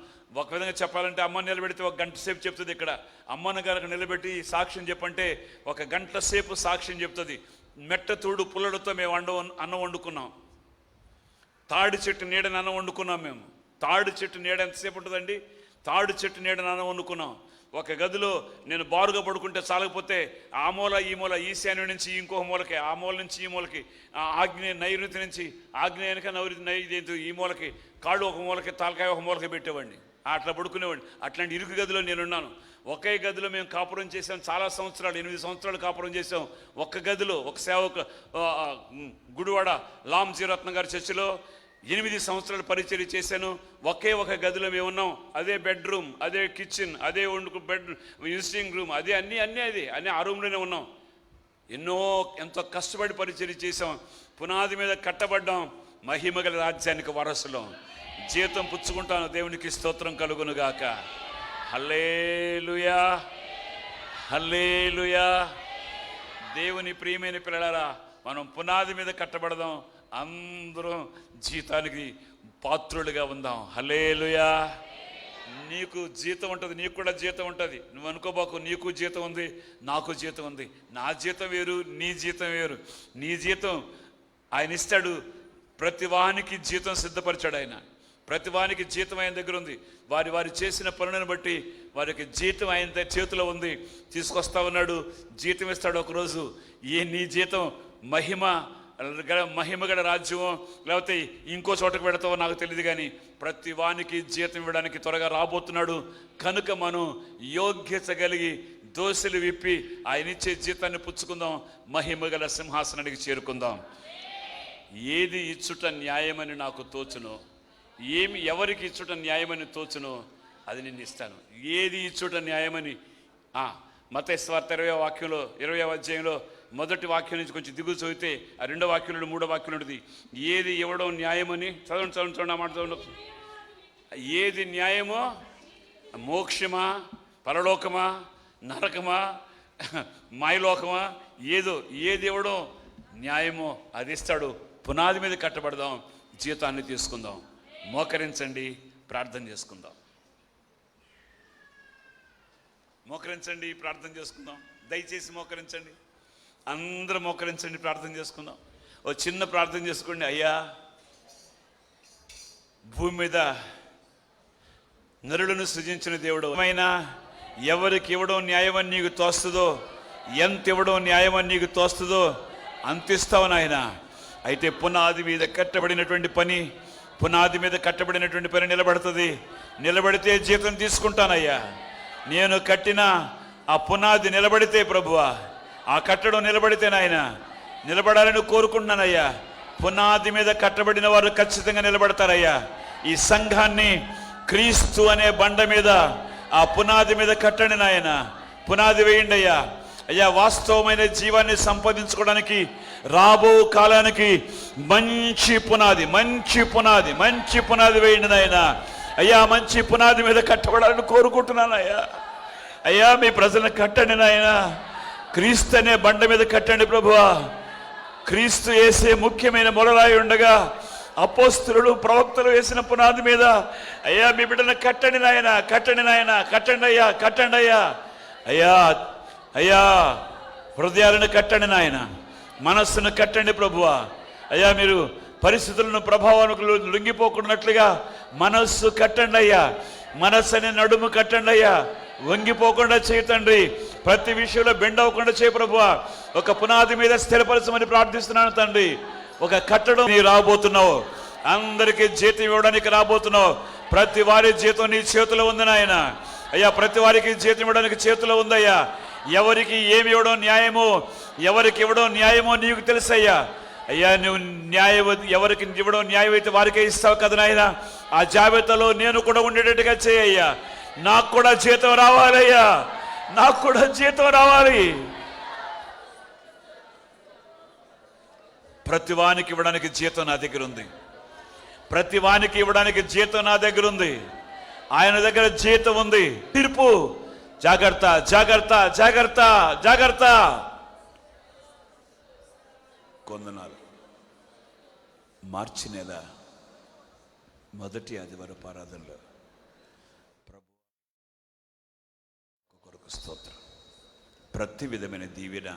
ఒక విధంగా చెప్పాలంటే అమ్మ నిలబెడితే 1 గంట సేపు చెప్తుంది. ఇక్కడ అమ్మను కనుక నిలబెట్టి సాక్ష్యం చెప్పంటే 1 గంట సేపు సాక్ష్యం చెప్తుంది. మెట్ట తోడు పుల్లలతో మేము అన్నం వండుకున్నాం. తాడి చెట్టు నీడని అన్నం వండుకున్నాం. మేము తాడి చెట్టు నీడ ఎంతసేపు ఉంటుందండి? తాడి చెట్టు నీడని అన్నం వండుకున్నాం. ఒక గదిలో నేను బారుగా పడుకుంటే చాలకపోతే ఆ మూల ఈ మూల, ఈశాన్యం నుంచి ఇంకొక మూలకి, ఆ మూల నుంచి ఈ మూలకి, ఆగ్నేయ నైరుతి నుంచి ఆగ్నేయానిక నైరుతి ఈ మూలకి, కాళ్ళు ఒక మూలకి, తలకాయ ఒక మూలకి పెట్టేవాడిని. అట్లా పడుకునేవాడిని. అట్లాంటి ఇరుకు గదిలో నేనున్నాను. ఒకే గదిలో మేము కాపురం చేసాం. చాలా సంవత్సరాలు, 8 సంవత్సరాలు కాపురం చేసాం. ఒక్క గదిలో ఒక సేవక గుడివాడ లాంజీరత్న గారి చర్చిలో 8 సంవత్సరాలు పరిచర్య చేశాను. ఒకే ఒక గదిలో మేము ఉన్నాం. అదే బెడ్రూమ్, అదే కిచెన్, అదే విజిటింగ్ రూమ్, అదే అన్నీ ఆ రూమ్లోనే ఉన్నాం. ఎంతో కష్టపడి పరిచర్య చేసాం. పునాది మీద కట్టబడ్డాం. మహిమగల రాజ్యానికి వారసులం. జీతం పుచ్చుకుంటాను. దేవునికి స్తోత్రం కలుగును గాక. హల్లెలూయా, హల్లెలూయా. దేవుని ప్రియమైన పిల్లలారా, మనం పునాది మీద కట్టబడదాం. అందరం జీతానికి పాత్రులుగా ఉందాం. హల్లెలూయా. నీకు జీతం ఉంటుంది, నీకు కూడా జీతం ఉంటుంది. నువ్వు అనుకోబాకు, నీకు జీతం ఉంది, నాకు జీతం ఉంది. నా జీతం వేరు, నీ జీతం వేరు. నీ జీతం ఆయన ఇస్తాడు. ప్రతి వానికి జీతం సిద్ధపరిచాడు ఆయన. ప్రతి వానికి జీతం ఆయన దగ్గర ఉంది. వారి చేసిన పనులను బట్టి వారికి జీతం ఆయన చేతిలో ఉంది. తీసుకొస్తా ఉన్నాడు, జీతం ఇస్తాడు ఒకరోజు. నీ జీతం మహిమగల రాజ్యమో లేకపోతే ఇంకో చోటకు పెడతావో నాకు తెలియదు, కానీ ప్రతి వానికి జీతం ఇవ్వడానికి త్వరగా రాబోతున్నాడు. కనుక మనం యోగ్యత కలిగి దోషులు విప్పి ఆయన ఇచ్చే జీతాన్ని పుచ్చుకుందాం. మహిమగల సింహాసనానికి చేరుకుందాం. ఏది ఇచ్చుట న్యాయమని నాకు తోచునో, ఎవరికి ఇచ్చుట న్యాయమని తోచునో అది నేను ఇస్తాను. ఏది ఇచ్చుట న్యాయమని మత్తయి సువార్త 20వ వాక్యంలో 20వ అధ్యాయంలో మొదటి వాక్యం నుంచి కొంచెం దిగులు చదివితే ఆ 2వ వాక్యంలో 3వ వాక్యం ఉంటుంది. ఏది ఇవ్వడం న్యాయమని చదవండి ఆ మాట చదవండి. ఏది న్యాయమో, మోక్షమా, పరలోకమా, నరకమా, మాయలోకమా, ఏది ఇవ్వడం న్యాయమో అది ఇస్తాడు. పునాది మీద కట్టబడదాం, జీతాన్ని తీసుకుందాం. మోకరించండి, ప్రార్థన చేసుకుందాం. మోకరించండి, ప్రార్థన చేసుకుందాం. దయచేసి మోకరించండి, అందరూ మోకరించండి, ప్రార్థన చేసుకుందాం. ఓ చిన్న ప్రార్థన చేసుకోండి. అయ్యా, భూమి మీద నరులను సృజించిన దేవుడు అయినా ఎవరికి ఇవ్వడం న్యాయమని నీకు తోస్తుందో, ఎంత ఇవ్వడం న్యాయమని నీకు తోస్తుందో అంతిస్తావు నాయన. అయితే పునాది మీద కట్టబడినటువంటి పని, పునాది మీద కట్టబడినటువంటి పని నిలబడుతుంది. నిలబడితే జీతం తీసుకుంటానయ్యా. నేను కట్టిన ఆ పునాది నిలబడితే ప్రభువా, ఆ కట్టడం నిలబడితే నాయన, నిలబడాలని కోరుకుంటున్నానయ్యా. పునాది మీద కట్టబడిన వారు ఖచ్చితంగా నిలబడతారయ్యా. ఈ సంఘాన్ని క్రీస్తు అనే బండ మీద, ఆ పునాది మీద కట్టండి నాయన. పునాది వేయండి అయ్యా. అయ్యా, వాస్తవమైన జీవాన్ని సంపాదించుకోవడానికి రాబో కాలానికి మంచి పునాది, మంచి పునాది, మంచి పునాది వేయండి నాయన. అయ్యా, మంచి పునాది మీద కట్టబడాలని కోరుకుంటున్నాను అయ్యా. అయ్యా, మీ ప్రజలను కట్టండి నాయన. క్రీస్తు అనే బండ మీద కట్టండి ప్రభువా. క్రీస్తు వేసే ముఖ్యమైన మొలరాయి ఉండగా అపోస్తలులు ప్రవక్తలు వేసిన పునాది మీద అయ్యా మీ బిడ్డలను కట్టండి నాయన, కట్టండి నాయన, కట్టండి అయ్యా, కట్టండి అయ్యా. అయ్యా అయ్యా హృదయాలను కట్టండి నాయన, మనస్సును కట్టండి ప్రభువా. అయ్యా, మీరు పరిస్థితులను ప్రభావానికి లొంగిపోకున్నట్లుగా మనస్సు కట్టండి అయ్యా. మనస్సు అనే నడుము కట్టండి అయ్యా. వంగిపోకుండా చేయి తండ్రి. ప్రతి విషయంలో బెండ్ అవ్వకుండా చేయి ప్రభువా. ఒక పునాది మీద స్థిరపరచమని ప్రార్థిస్తున్నాను తండ్రి. ఒక కట్టడం నీ రాబోతున్నావు, అందరికీ జీతం ఇవ్వడానికి రాబోతున్నావు. ప్రతి వారి జీతం నీ చేతిలో ఉంది నాయన. అయ్యా, ప్రతి వారికి జీతం ఇవ్వడానికి చేతిలో ఉందయ్యా. ఎవరికి ఏమి ఇవ్వడం న్యాయమో, ఎవరికి ఇవ్వడం న్యాయమో నీకు తెలుసయ్యా. అయ్యా, నువ్వు ఎవరికి ఇవ్వడం న్యాయం అయితే వారికే ఇస్తావు కదా నాయన. ఆ జాబితాలో నేను కూడా ఉండేటట్టుగా చేయ్యా. నాకు కూడా జీతం రావాలయ్యా, నాకు కూడా జీతం రావాలి. ప్రతి వానికి ఇవ్వడానికి జీతం నా దగ్గర ఉంది. ప్రతి వానికి ఇవ్వడానికి జీతం నా దగ్గర ఉంది. ఆయన దగ్గర జీతం ఉంది. తీర్పు, జాగ్రత్త, జాగ్రత్త, జాగ్రత్త, జాగ్రత్త. కొందనాలు మార్చి నెల మొదటి ఆదివారపు ఆరాధనలో ప్రభు కొరకు స్తోత్రం. ప్రతి విధమైన దీవెన,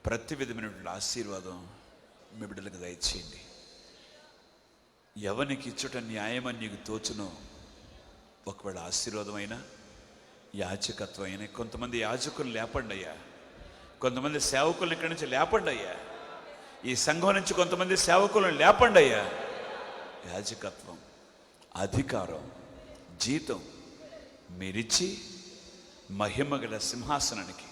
ప్రతి విధమైనటువంటి ఆశీర్వాదం మీ బిడ్డలకు దయచేయండి. ఎవరికి ఇచ్చుట న్యాయమని నీకు తోచునో, ఒకవేళ ఆశీర్వాదమైనా యాజకత్వం అయినా, కొంతమంది యాజకులు లేపండి అయ్యా. కొంతమంది సేవకులను ఇక్కడి నుంచి లేపండి అయ్యా. ఈ సంఘం నుంచి కొంతమంది సేవకులను లేపండి అయ్యా. యాజకత్వం, అధికారం, జీతం మీరిచ్చి మహిమగల సింహాసనానికి,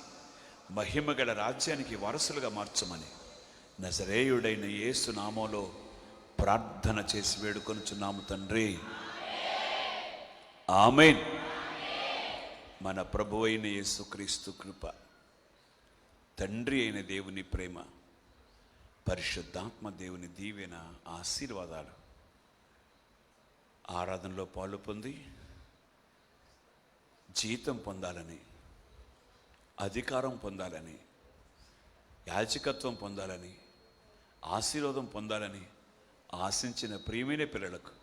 మహిమగల రాజ్యానికి వారసులుగా మార్చమని నజరేయుడైన యేసు నామములో ప్రార్థన చేసి వేడుకొనుచున్నాము తండ్రి. ఆమేన్. మన ప్రభువు అయిన యేసుక్రీస్తు కృప, తండ్రి అయిన దేవుని ప్రేమ, పరిశుద్ధాత్మ దేవుని దీవెన, ఆశీర్వాదాలు ఆరాధనలో పాలు పొంది జీతం పొందాలని, అధికారం పొందాలని, యాజకత్వం పొందాలని, ఆశీర్వాదం పొందాలని ఆశించిన ప్రియమైన పిల్లలకు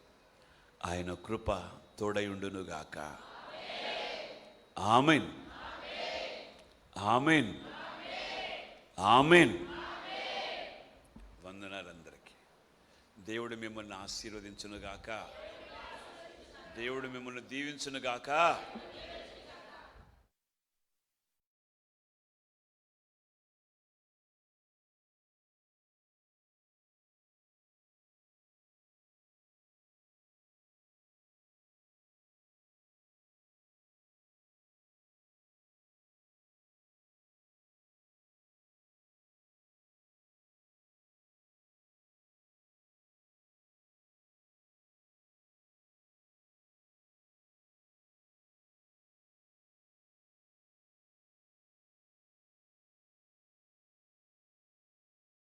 ఆయన కృప తోడయుండునుగాక. ఆమేన్, ఆమేన్, ఆమేన్. వందనాలందరికీ. దేవుడు మిమ్మల్ని ఆశీర్వదించునుగాక. దేవుడు మిమ్మల్ని దీవించునుగాక.